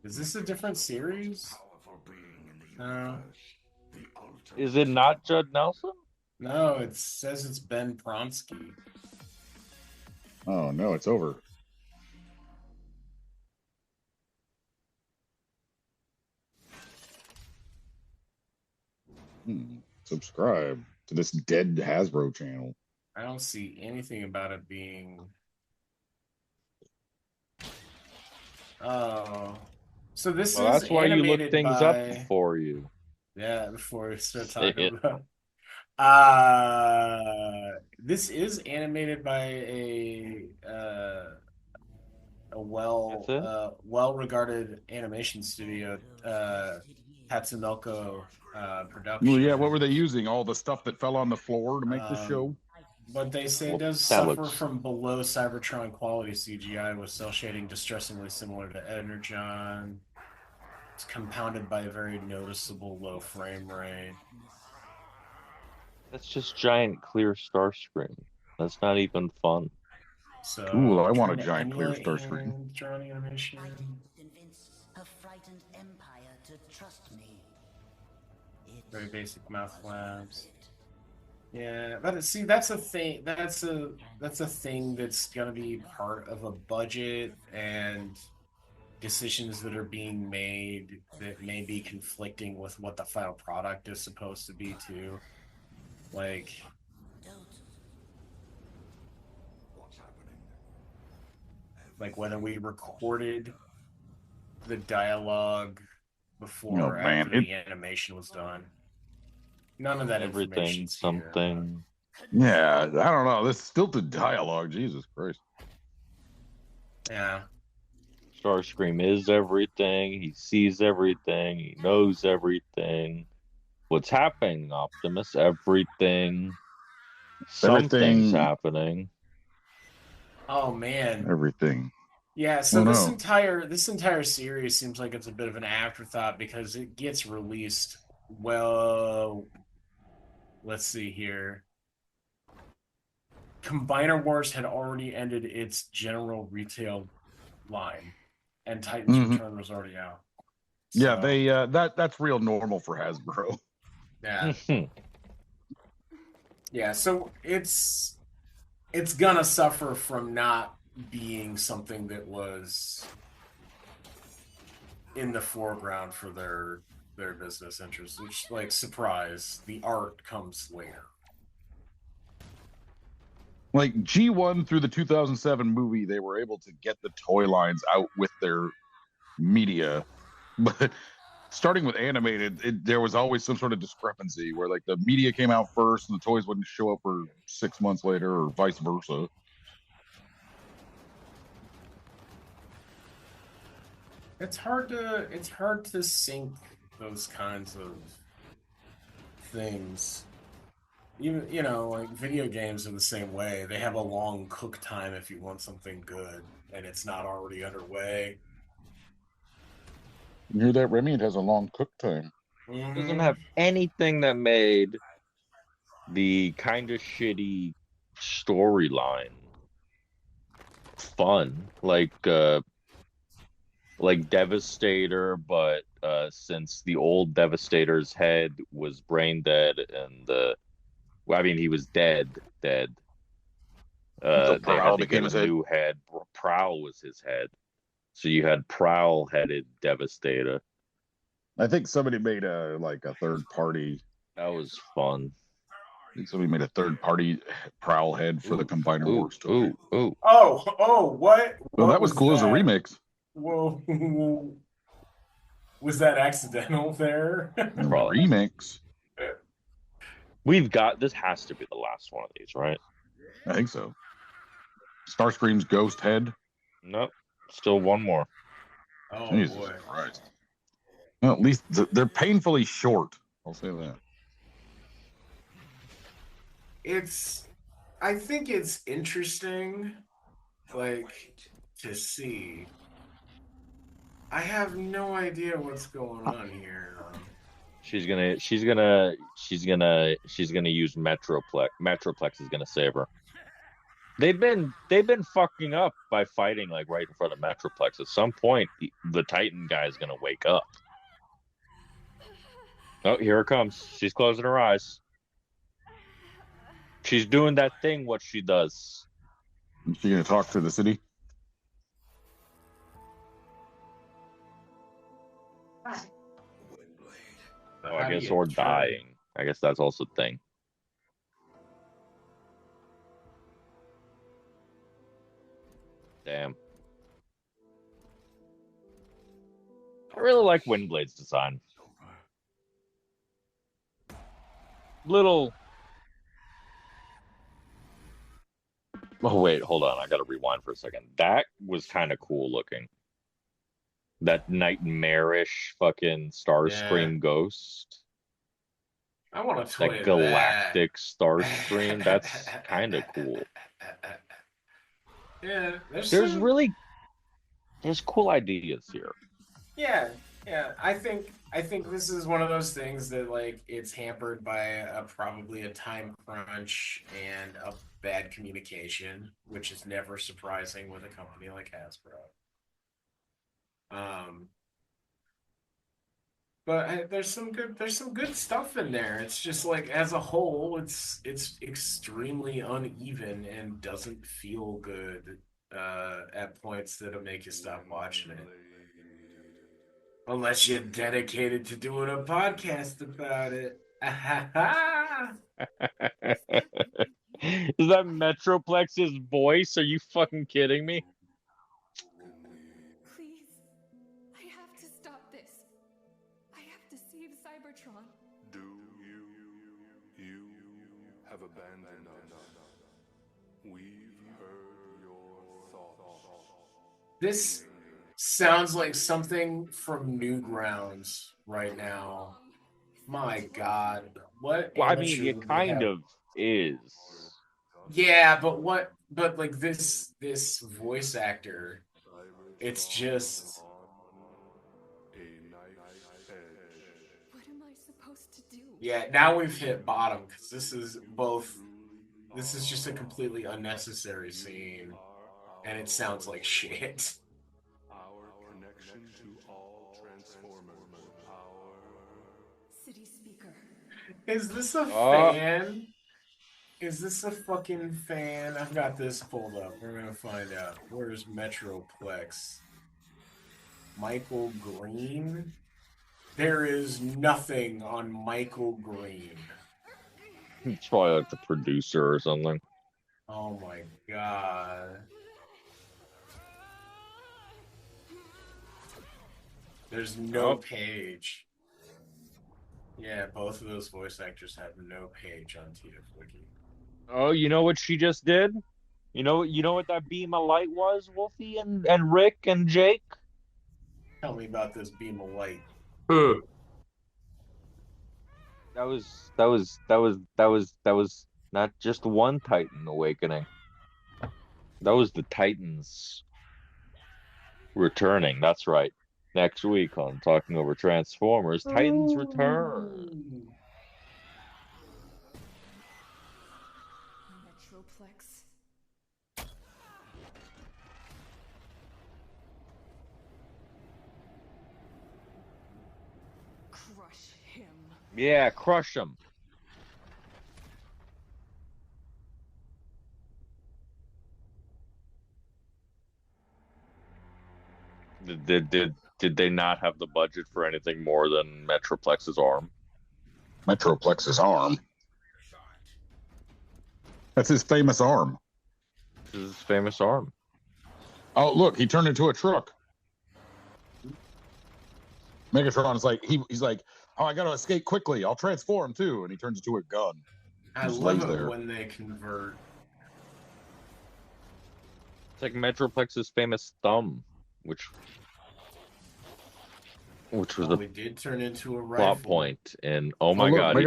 Is this a different series? No.
Is it not Judd Nelson?
No, it says it's Ben Pronsky.
Oh no, it's over. Subscribe to this dead Hasbro channel.
I don't see anything about it being. Oh, so this is
that's why you look
animated
things
by...
up before you.
Yeah, before we start talking
it.
about. This is animated by a well-regarded animation studio, Tatsunoko Production.
Well, yeah, what were they using? All the stuff that fell on the floor to make the show?
But they say it does suffer from below Cybertron quality CGI with cell shading distressingly similar to Energon. It's compounded by a very noticeable low frame rate.
That's just giant clear Starscream. That's not even fun.
So,
ooh, I want a giant clear Starscream.
Drawing animation.
Convince a frightened empire to trust me.
Very basic mouth flaps. Yeah, but see, that's a thing. That's a thing that's gonna be part of a budget and decisions that are being made that may be conflicting with what the final product is supposed to be too. Like, whether we recorded the dialogue before or after the animation was done. None of that information.
Something.
Yeah, I don't know. This stilted dialogue, Jesus Christ.
Yeah.
Starscream is everything. He sees everything. He knows everything. What's happening, Optimus? Everything. Something's happening.
Oh man.
Everything.
Yeah, so this entire series seems like it's a bit of an afterthought because it gets released well let's see here. Combiner Wars had already ended its general retail line, and Titan's Return was already out.
Yeah, they that's real normal for Hasbro.
Yeah. Yeah, so it's gonna suffer from not being something that was in the foreground for their business interests, which, like, surprise, the art comes later.
Like G1 through the 2007 movie, they were able to get the toy lines out with their media, but starting with animated, there was always some sort of discrepancy where like the media came out first and the toys wouldn't show up for 6 months later, or vice versa.
It's hard to sync those kinds of things. Even, like video games are the same way. They have a long cook time if you want something good and it's not already underway.
You hear that, Remy? It has a long cook time.
It doesn't have anything that made the kind of shitty storyline fun, like Devastator, but since the old Devastator's head was brain dead and he was dead.
So
They had
Prowl
to get
became
a
his head?
new head. Prowl was his head. So you had Prowl-headed Devastator.
I think somebody made a third party.
That was fun.
I think somebody made a third party Prowl head for the Combiner Wars toy.
What?
Well, that was cool as a remix.
Whoa. Was that accidental there?
Remix?
This has to be the last one of these, right?
I think so. Starscream's ghost head?
Nope. Still one more.
Oh,
Jesus
boy.
Christ. Well, at least they're painfully short. I'll say that.
I think it's interesting, like, to see. I have no idea what's going on here.
She's gonna use Metroplex. Metroplex is gonna save her. They've been fucking up by fighting like right in front of Metroplex. At some point, the Titan guy is gonna wake up. Oh, here it comes. She's closing her eyes. She's doing that thing. What she does.
Is she gonna talk to the city?
Oh, I guess, or dying. I guess that's also a thing. Damn. I really like Windblade's design. Little. Oh, wait, hold on. I gotta rewind for a second. That was kind of cool looking. That nightmarish fucking Starscream ghost.
I want a toy
that
of
galactic Starscream. That's kind of cool.
Yeah,
there's cool ideas here.
Yeah. I think this is one of those things that, like, it's hampered by probably a time crunch and a bad communication, which is never surprising with a company like Hasbro. But there's some good stuff in there. It's just like, as a whole, it's extremely uneven and doesn't feel good at points that'll make you stop watching it. Unless you're dedicated to doing a podcast about it.
Is that Metroplex's voice? Are you fucking kidding me?
Please, I have to stop this. I have to save Cybertron.
Do you have abandoned us? We've heard your thoughts.
This sounds like something from Newgrounds right now. My God, what?
Well, I mean, it kind of is.
Yeah, but like this voice actor, it's just.
What am I supposed to do?
Yeah, now we've hit bottom because this is just a completely unnecessary scene, and it sounds like shit.
Our connection to all Transformers power.
City speaker.
Is this a fan? Is this a fucking fan? I've got this pulled up. We're gonna find out. Where's Metroplex? Michael Green? There is nothing on Michael Green.
It's probably like the producer or something.
Oh my god. There's no page. Yeah, both of those voice actors have no page on TF Wiki.
Oh, you know what she just did? You know what that beam of light was, Wolfie and Rick and Jake?
Tell me about this beam of light.
That was not just one Titan awakening. That was the Titans returning. That's right. Next week on Talking Over Transformers, Titans return.
Metroplex. Crush him.
Yeah, crush them. Did they not have the budget for anything more than Metroplex's arm?
Metroplex's arm. That's his famous arm.
This is his famous arm.
Oh, look, he turned into a truck. Megatron is like, he's like, oh, I gotta escape quickly. I'll transform too. And he turns into a gun.
I love it when they convert.
It's like Metroplex's famous thumb, which was
we did turn into a rifle.
plot point. And oh my god, he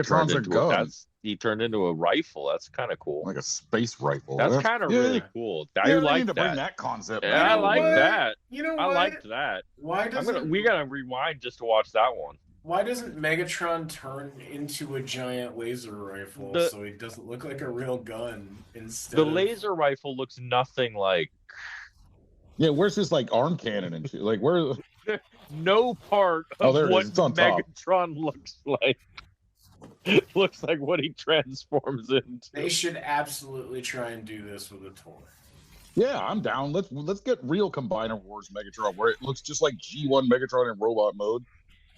turned into a rifle. That's kind of cool.
Like a space rifle.
That's kind of really cool. I like that.
Bring that concept.
Yeah, I like that.
You know
I
what?
liked that.
Why doesn't
we gotta rewind just to watch that one.
Why doesn't Megatron turn into a giant laser rifle so he doesn't look like a real gun instead?
The laser rifle looks nothing like.
Yeah, where's his like arm cannon and shit? Like where?
No part of what Megatron
top.
looks like. Looks like what he transforms into.
They should absolutely try and do this with a toy.
Yeah, I'm down. Let's get real Combiner Wars Megatron where it looks just like G1 Megatron in robot mode.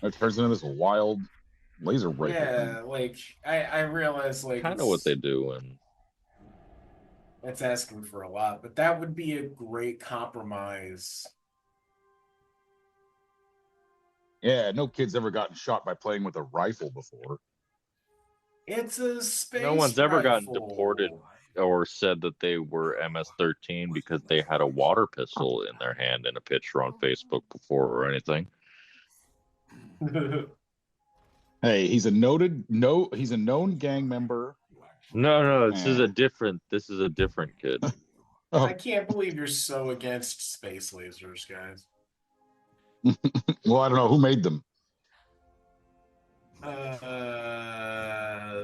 It turns into this wild laser rifle.
Yeah, like I realize like
kind of what they do, and
that's asking for a lot, but that would be a great compromise.
Yeah, no kid's ever gotten shot by playing with a rifle before.
It's a space
No one's ever gotten
rifle.
deported or said that they were MS-13 because they had a water pistol in their hand in a picture on Facebook before or anything.
Hey, he's a known gang member.
No, this is a different kid.
I can't believe you're so against space lasers, guys.
Well, I don't know who made them.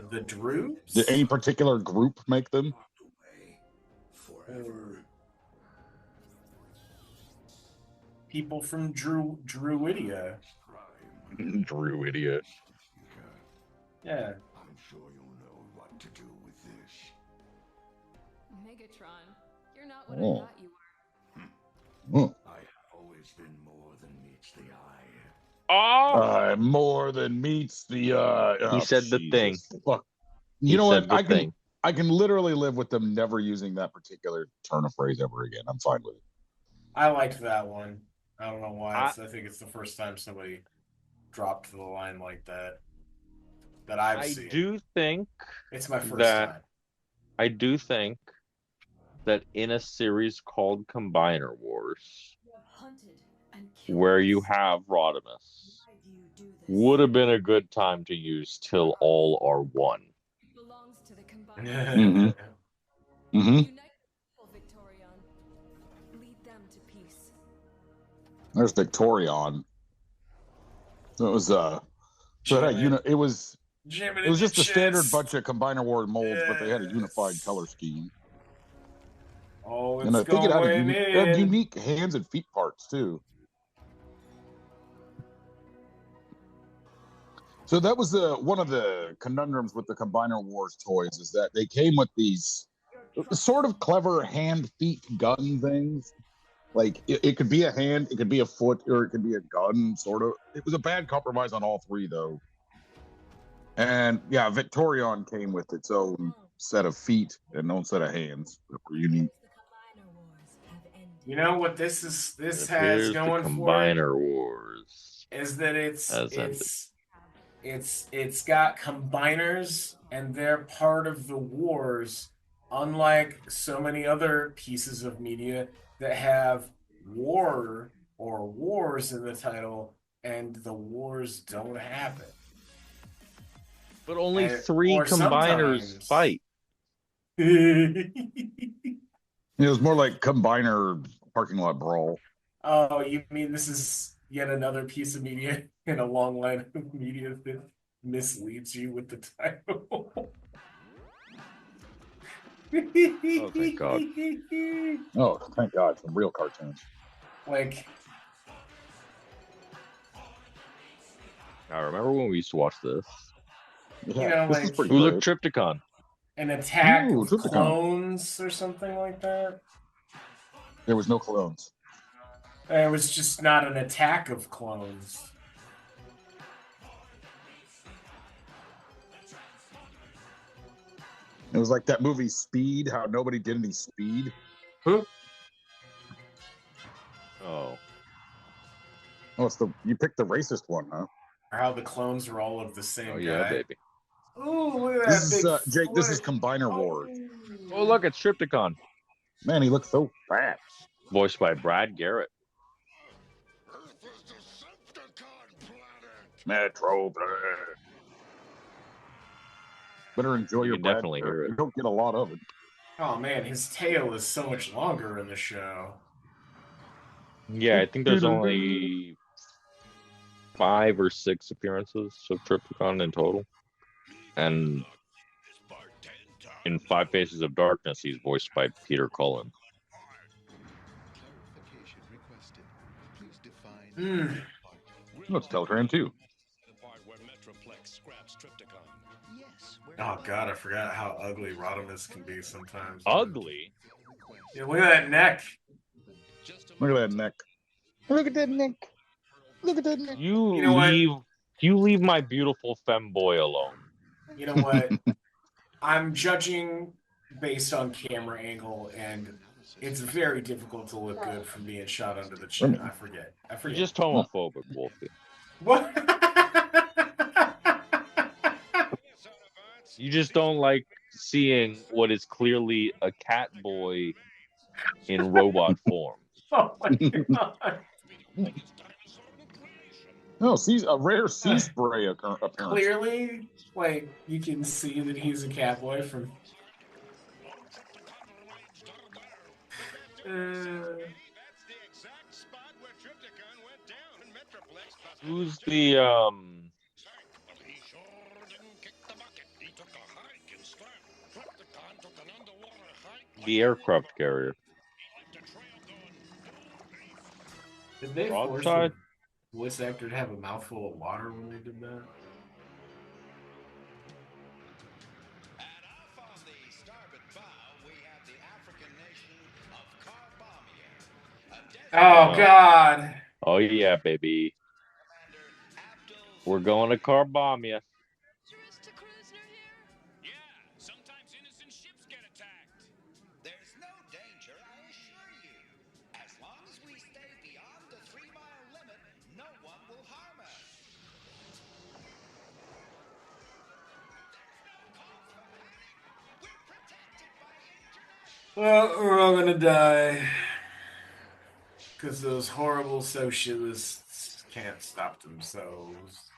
The Drews?
Did any particular group make them?
People from Druidia.
Druidia.
Yeah.
I'm sure you'll know what to do with this.
Megatron, you're not what I thought you were.
I have always been more than meets the eye.
Oh!
More than meets the
he said the thing.
Fuck. You know what? I can literally live with them never using that particular turn of phrase ever again. I'm fine with it.
I liked that one. I don't know why. I think it's the first time somebody dropped the line like that I've seen.
I do think
it's my first time.
I do think that in a series called Combiner Wars, where you have Rodimus, would have been a good time to use Till All Are One.
Belongs to the Combiner.
Mm-hmm.
Lead them to peace.
There's Victorion. It was it was It was just the standard bunch of Combiner War molds, but they had a unified color scheme.
Oh, it's
And I think it had
in.
unique hands and feet parts too. So that was one of the conundrums with the Combiner Wars toys, is that they came with these sort of clever hand, feet, gun things. Like it could be a hand, it could be a foot, or it could be a gun. Sort of. It was a bad compromise on all three, though. And yeah, Victorion came with its own set of feet and own set of hands that were unique.
You know what this is? This
It
has
appears
going
the
for it
Combiner Wars
is that
has ended.
it's got combiners and they're part of the wars, unlike so many other pieces of media that have war or wars in the title and the wars don't happen.
But only three
or
combiners
sometimes-
fight.
It was more like Combiner parking lot brawl.
Oh, you mean this is yet another piece of media in a long line of media that misleads you with the title?
Oh, thank God.
Oh, thank God, some real cartoons.
Like,
I remember when we used to watch this.
Yeah,
you know,
this
like
was pretty
Who
great.
looked Triptychon?
an attack
Ooh,
of
Triptychon.
clones or something like that.
There was no clones.
It was just not an attack of clones.
It was like that movie Speed, how nobody did any speed.
Oh.
Oh, you picked the racist one, huh?
Or how the clones are all of the same
Oh yeah,
guy.
baby.
Ooh, look at that
This is
big
Jake. This is
foot.
Combiner Wars.
Oh look, it's Triptychon.
Man, he looks so fat.
Voiced by Brad Garrett.
Metro Black. Better enjoy
You
your
can
Brad
definitely
Garrett.
hear it.
You don't get a lot of it.
Oh man, his tail is so much longer in the show.
Yeah, I think there's only 5 or 6 appearances of Triptychon in total. And in 5 Faces of Darkness, he's voiced by Peter Cullen.
Let's Telegram too.
Oh god, I forgot how ugly Rodimus can be sometimes.
Ugly?
Yeah, look at that neck.
Look at that neck. Look at that neck. Look at that neck.
You
know what?
leave my beautiful femboy alone.
You know what? I'm judging based on camera angle, and it's very difficult to look good from being shot under the chin. I forget.
You're just homophobic, Wolfie.
What?
You just don't like seeing what is clearly a cat boy in robot form.
Oh my god.
No, a rare sea spray appearance.
Clearly, like, you can see that he's a catboy from...
Who's the aircraft carrier?
Did they force
Broadside?
the voice actor to have a mouthful of water when they did that? Oh, God.
Oh, yeah, baby. We're going to Carbomia.
Sometimes innocent ships get attacked. There's no danger, I assure you. As long as we stay beyond the 3-mile limit, no one will harm us.
Well, we're all gonna die. Because those horrible socialists can't stop themselves.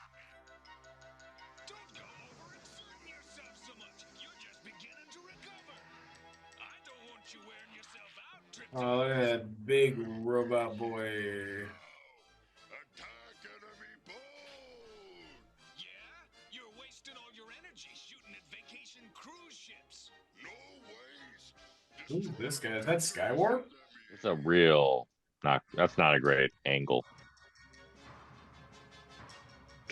Don't go over and fling yourself so much. You're just beginning to recover. I don't want you wearing yourself out, Trip.
Oh, look at that big robot boy.
Attack enemy boat! Yeah? You're wasting all your
Who's this guy? Is that Skywarp?
It's a real that's not a great angle.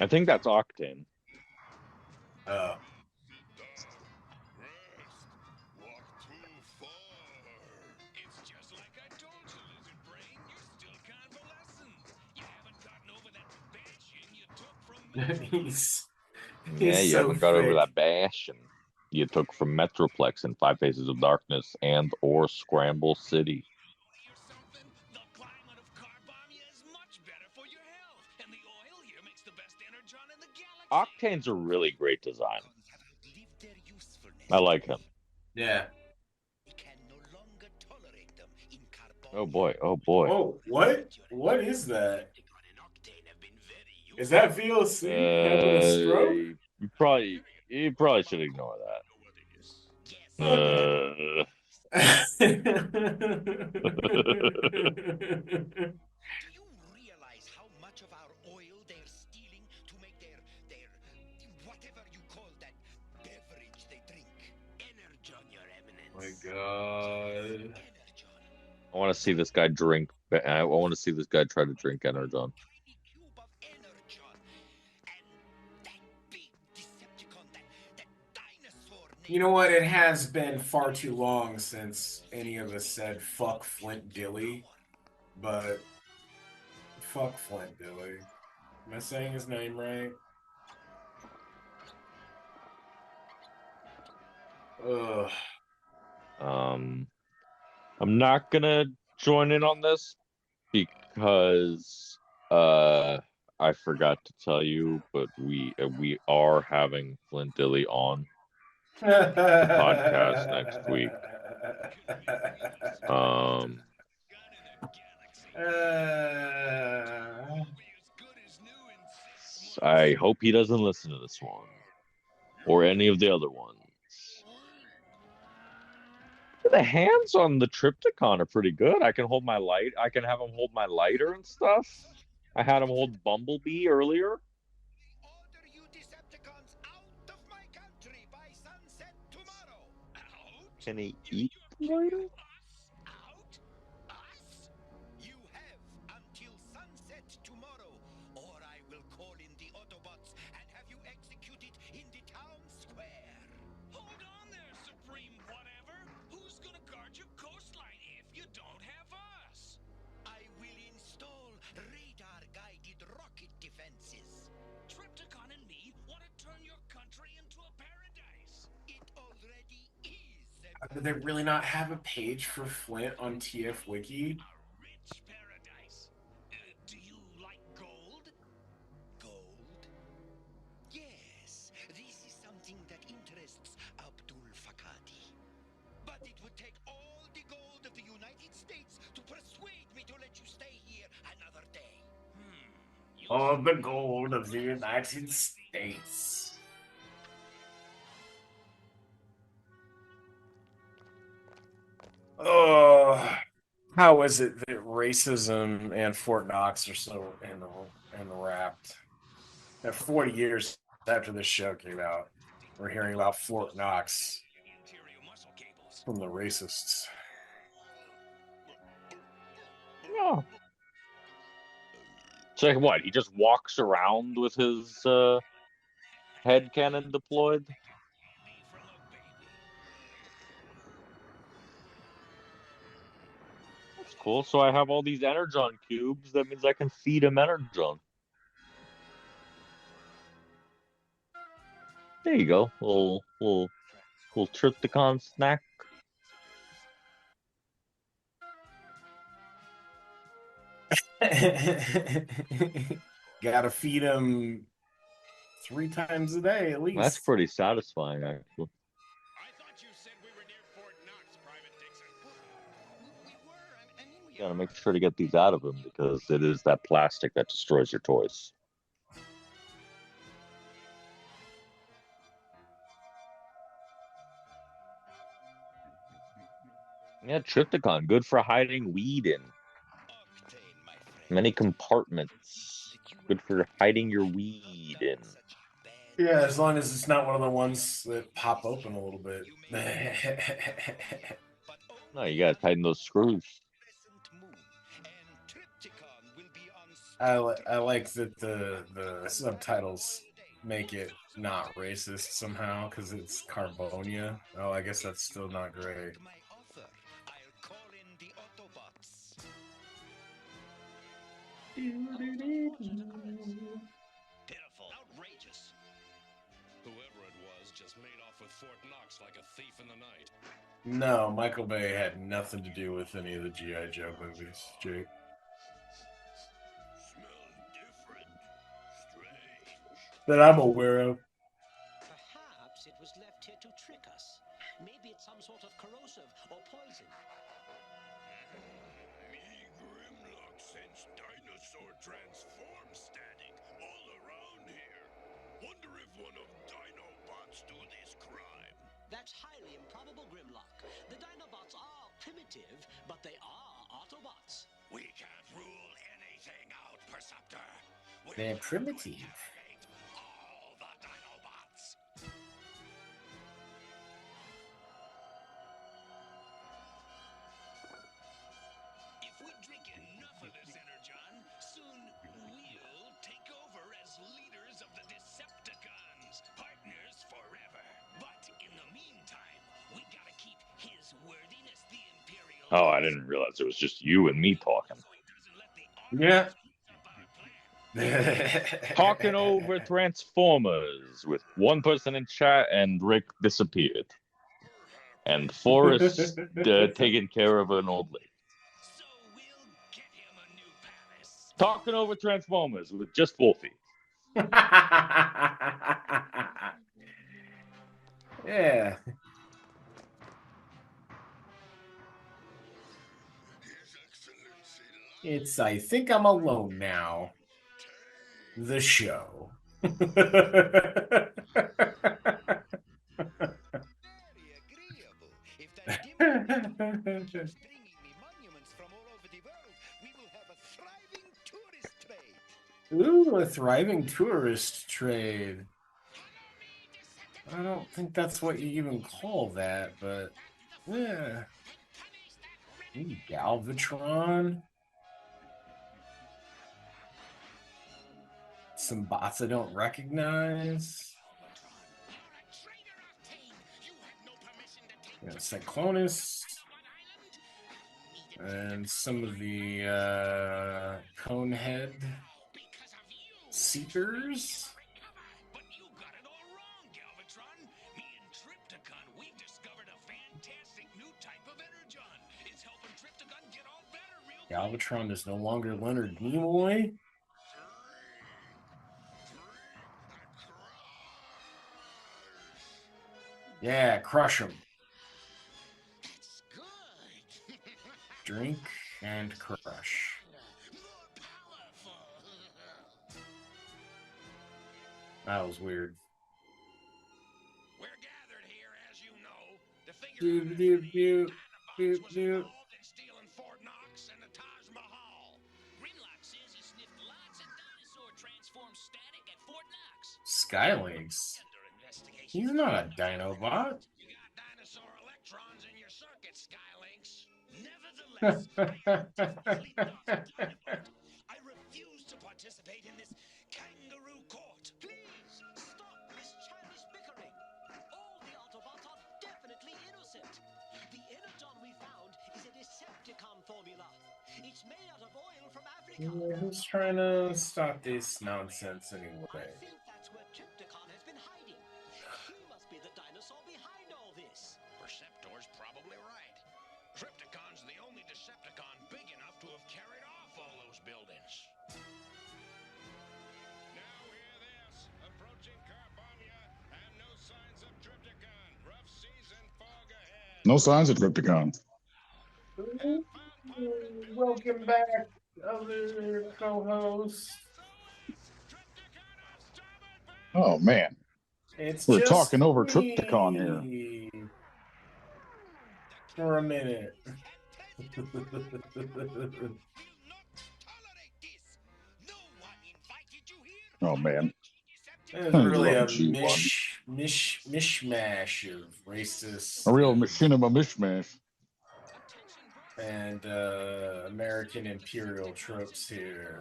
I think that's Octane.
Oh. He's
Yeah, you
so
haven't got over
thick.
that bashing you took from Metroplex in Five Faces of Darkness and or Scramble City. Octane's a really great design. I like him.
Yeah.
Oh boy, oh boy.
Oh, what? What is that? Is that VOC having a stroke?
You probably should ignore that.
Okay.
Do you realize how much of our oil they're stealing to make their whatever you call that beverage they drink? Energon, your eminence.
My God.
Energon.
I want to see this guy drink. I want to see this guy try to drink Energon.
Tiny cube of Energon. And that big Decepticon, that dinosaur
You know what? It has been far too long since any of us said fuck Flint Dilly, but fuck Flint Dilly. Am I saying his name right? Ugh.
I'm not gonna join in on this because I forgot to tell you, but we are having Flint Dilly on the podcast next week. I hope he doesn't listen to this one or any of the other ones. The hands on the Triptychon are pretty good. I can hold my light. I can have him hold my lighter and stuff. I had him hold Bumblebee earlier.
Order you Decepticons out of my country by sunset tomorrow. Out?
Can he eat the lighter?
Out? Us? You have until sunset tomorrow, or I will call in the Autobots and have you executed in the town square. Hold on there, Supreme Whatever. Who's gonna guard your coastline if you don't have us? I will install radar-guided rocket defenses. Triptychon and me want to turn your country into a paradise. It already is.
Did they really not have a page for Flint on TF Wiki?
A rich paradise. Do you like gold? Gold? Yes, this is something that interests Abdul Fakati. But it would take all the gold of the United States to persuade me to let you stay here another day.
All the gold of the United States. Oh, how is it that racism and Fort Knox are so enwrapped? That 40 years after this show came out, we're hearing about Fort Knox from the racists.
Yeah. So what? He just walks around with his head cannon deployed? That's cool. So I have all these Energon cubes. That means I can feed him Energon. There you go. Little Triptychon snack.
Gotta feed him 3 times a day at least.
That's pretty satisfying, actually.
I thought you said we were near Fort Knox, Private Dixon. We were. I mean, we
Gotta make sure to get these out of him because it is that plastic that destroys your toys. Yeah, Triptychon, good for hiding weed in. Many compartments. Good for hiding your weed in.
Yeah, as long as it's not one of the ones that pop open a little bit.
but
No, you gotta tighten those screws.
I like that the subtitles make it not racist somehow because it's Carbonia. Oh, I guess that's still not great.
Pitiful. Outrageous.
Whoever it was just made off with Fort Knox like a thief in the night.
No, Michael Bay had nothing to do with any of the G.I. Joe movies, Jake.
Smells different. Strange.
That I'm aware of.
Perhaps it was left here to trick us. Maybe it's some sort of corrosive or poison.
Me Grimlock sends dinosaur transform static all around here. Wonder if one of Dinobots do this crime.
That's highly improbable, Grimlock. The Dinobots are primitive, but they are Autobots.
We can't rule anything out, Perceptor.
They're primitive.
All the Dinobots.
If we drink enough of this energon, soon we'll take over as leaders of the Decepticons, partners forever. But in the meantime, we gotta keep His Worthiness the Imperial.
Oh, I didn't realize it was just you and me talking.
Yeah.
Talking over Transformers with one person in chat and Rick disappeared. And Forrest taking care of an old lady.
So we'll get him a new palace.
Talking over Transformers with just Wolfie.
Yeah. It's I Think I'm Alone Now. The show.
Very agreeable. If that dim keeps bringing me monuments from all over the world, we will have a thriving tourist trade.
Ooh, a thriving tourist trade. I don't think that's what you even call that, but yeah. Ooh, Galvatron. Some bots I don't recognize. Yeah, Cyclonus. And some of the Conehead Seekers.
But you got it all wrong, Galvatron. Me and Trypticon, we've discovered a fantastic new type of energon. It's helping Trypticon get all better real quick.
Galvatron is no longer Leonard Nimoy. Yeah, crush him.
That's good.
Drink and crush.
More powerful.
That was weird.
We're gathered here, as you know, to figure out if the Dinobots was involved in stealing Fort Knox and the Taj Mahal.
Grimlock says he sniffed lots of dinosaur transform static at Fort Knox.
Skylinks.
Under investigation.
He's not a Dinobot.
You got dinosaur electrons in your circuit, Skylinks. Nevertheless, I refuse to participate in this kangaroo court.
Please stop this childish bickering. All the Autobots are definitely innocent. The energon we found is a Decepticon formula. It's made out of oil from Africa.
Yeah, who's trying to stop this nonsense
I
anyway?
think that's where Trypticon has been hiding. He must be the dinosaur behind all this.
Perceptor's probably right. Trypticon's the only Decepticon big enough to have carried off all those buildings.
Now hear this. Approaching Carbonia and no signs of Trypticon. Rough seas and fog ahead.
No signs of Trypticon.
Welcome back, other co-hosts.
Oh man,
It's
we're
just
talking over
me
Trypticon here.
for a minute.
Will not tolerate this. No one invited you here.
Oh man,
It's really a
G1.
mishmash of racist.
a real machinima mishmash.
and American Imperial troops here.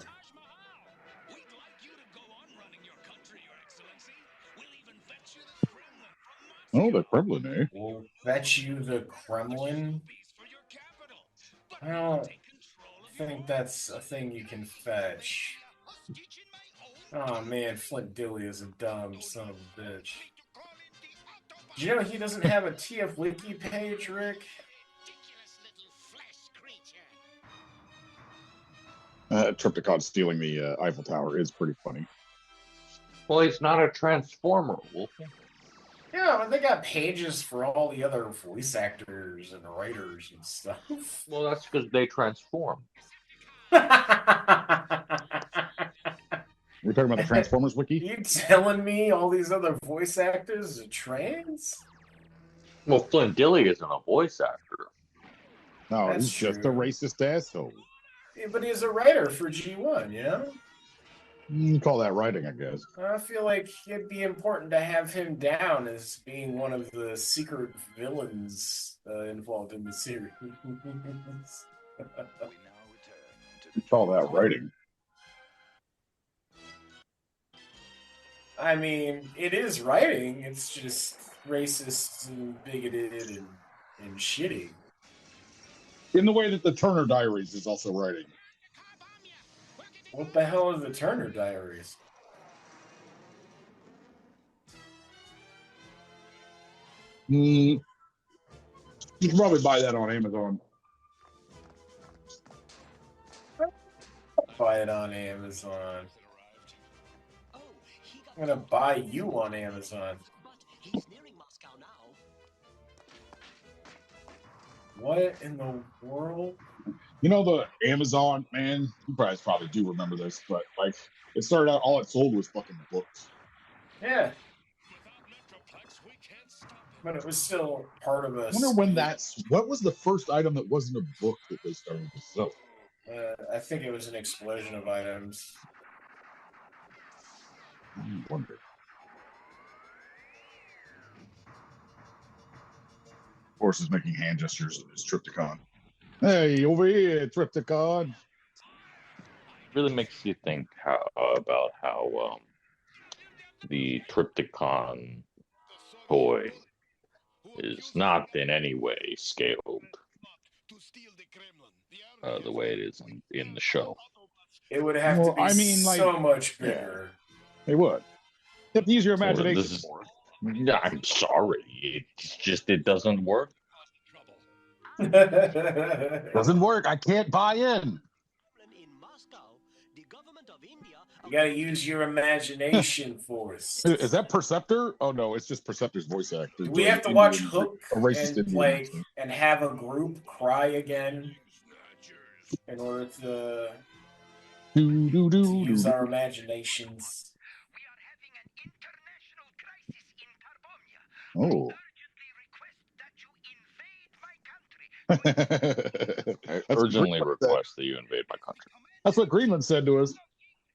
We'd like you to go on running your country, Your Excellency. We'll even fetch you the Kremlin from Moscow.
Oh, the Kremlin, eh?
We'll fetch you the Kremlin.
For your capital. But
I don't
take control of
think that's a thing you can fetch.
hostage in my own
Oh man, Flint Dilly is a dumb son of a bitch.
to call in the Autobots.
Do you know he doesn't have a TF Wiki page, Rick?
Ridiculous little flesh creature.
Triptychon stealing the Eiffel Tower is pretty funny.
Well, he's not a transformer, Wolfie.
Yeah, but they got pages for all the other voice actors and writers and stuff.
Well, that's because they transform.
We're talking about the Transformers wiki?
You telling me all these other voice actors are trans?
Well, Flint Dilly isn't a voice actor.
No,
That's
he's just a
true.
racist asshole.
Yeah, but he's a writer for G1, you know?
You can call that writing, I guess.
I feel like it'd be important to have him down as being one of the secret villains involved in the series.
You call that writing.
I mean, it is writing. It's just racist and bigoted and shitty.
In the way that the Turner Diaries is also writing.
What the hell are the Turner Diaries?
You can probably buy that on Amazon.
Buy it on Amazon. I'm gonna buy you on Amazon.
He's nearing Moscow now.
What in the world?
You know the Amazon, man, you guys probably do remember this, but like it started out all it sold was fucking books.
Yeah. But it was still part of
I
us.
wonder when what was the first item that wasn't a book that they started to sell?
I think it was an explosion of items.
I wonder. Horse is making hand gestures at his Triptychon. Hey, over here, Triptychon.
Really makes you think about how the Triptychon toy is not in any way scaled the way it is in the show.
It would have to be so much
yeah,
bigger.
It would. You have to use your imagination
This is-
more.
I'm sorry. It's just it doesn't work.
Doesn't work. I can't buy in.
You gotta use your imagination, Forrest.
Is that Perceptor? Oh no, it's just Perceptor's voice actor.
We have to
doing
watch
Indian-
Hook
a racist
and
Indian
like
accent.
and have a group cry again in order to use our imaginations.
Oh.
I urgently request that you invade my country.
That's what Greenland said to us.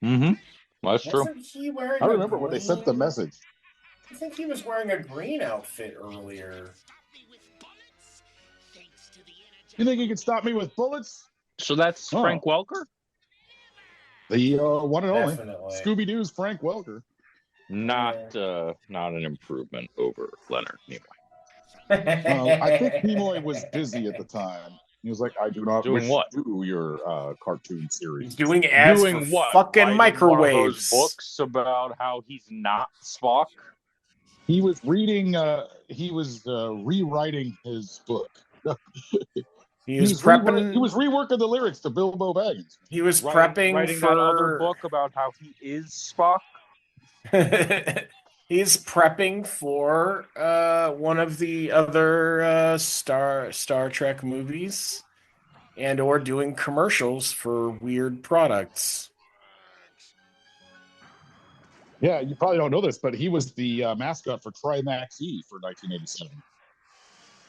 Mm-hmm. That's true.
Wasn't he wearing
I remember when they
green?
sent the message.
I think he was wearing a green outfit earlier.
You think you can stop me with bullets?
So that's Frank Welker?
The one and only
Definitely.
Scooby-Doo's Frank Welker.
Not an improvement over Leonard Nimoy.
I think Nimoy was busy at the time. He was like, I do not
Doing
wish
what?
to do your cartoon series.
Doing ads
Doing
for
what?
fucking
Writing
microwaves.
One of those books about how he's not Spock.
He was reading. He was rewriting his book.
He was prepping.
He was reworking the lyrics to Bilbo Baggins.
He was prepping
writing
for
that other book about how he is Spock.
He's prepping for one of the other Star Trek movies, and or doing commercials for weird products.
Yeah, you probably don't know this, but he was the mascot for Trimax E for 1987.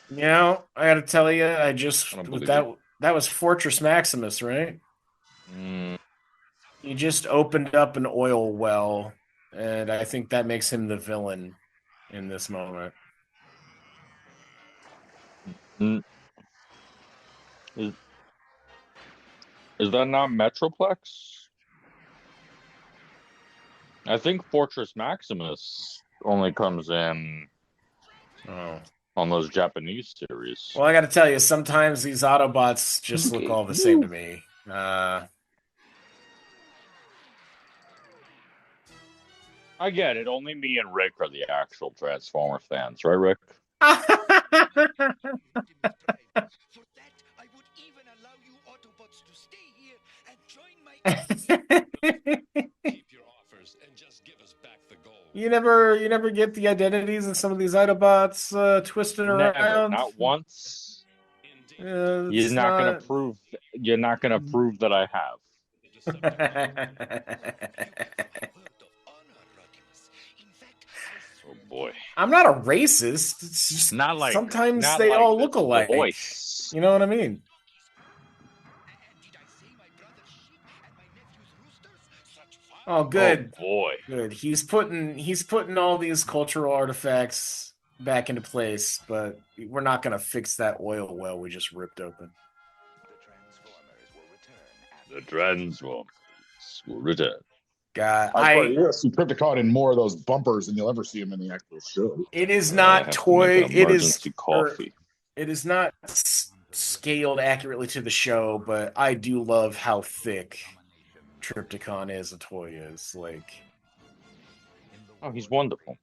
You know, I got to tell you, I just
I don't
with
believe
that was Fortress Maximus, right? He just opened up an oil well, and I think that makes him the villain in this moment.
Is that not Metroplex? I think Fortress Maximus only comes in on those Japanese series.
Well, I got to tell you, sometimes these Autobots just look all the same to me.
I get it. Only me and Rick are the actual Transformer fans, right, Rick?
For that, I would even allow you Autobots to stay here and join my
Keep your offers and just give us back the gold.
You never get the identities of some of these Autobots twisted
Never,
around.
not once.
You're
You're not gonna prove that I have. Oh boy.
I'm not a racist. It's just
Not like
sometimes
not
they
like
all
this
look alike.
voice.
You know what I mean? Oh, good.
Oh boy.
Good. He's putting all these cultural artifacts back into place, but we're not gonna fix that oil well we just ripped open.
The Transformers will return.
God,
You'll see Crypticon in more of those bumpers than you'll ever see him in the actual show.
it is
I
not
have to
toy.
make an
It is
emergency coffee.
it is not scaled accurately to the show, but I do love how thick Tripticon is. A toy is like.
Oh, he's wonderful.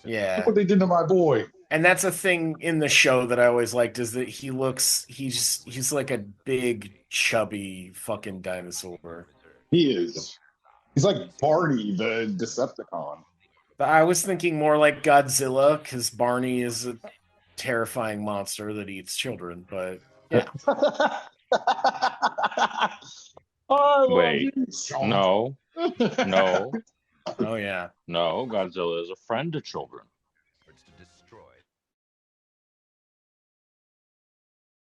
Yeah.
Look what they did to my boy.
And that's a thing in the show that I always liked is that he's like a big chubby fucking dinosaur.
He is. He's like Barney the Decepticon.
But I was thinking more like Godzilla because Barney is a terrifying monster that eats children. But yeah.
Wait, no.
Oh yeah.
No, Godzilla is a friend to children.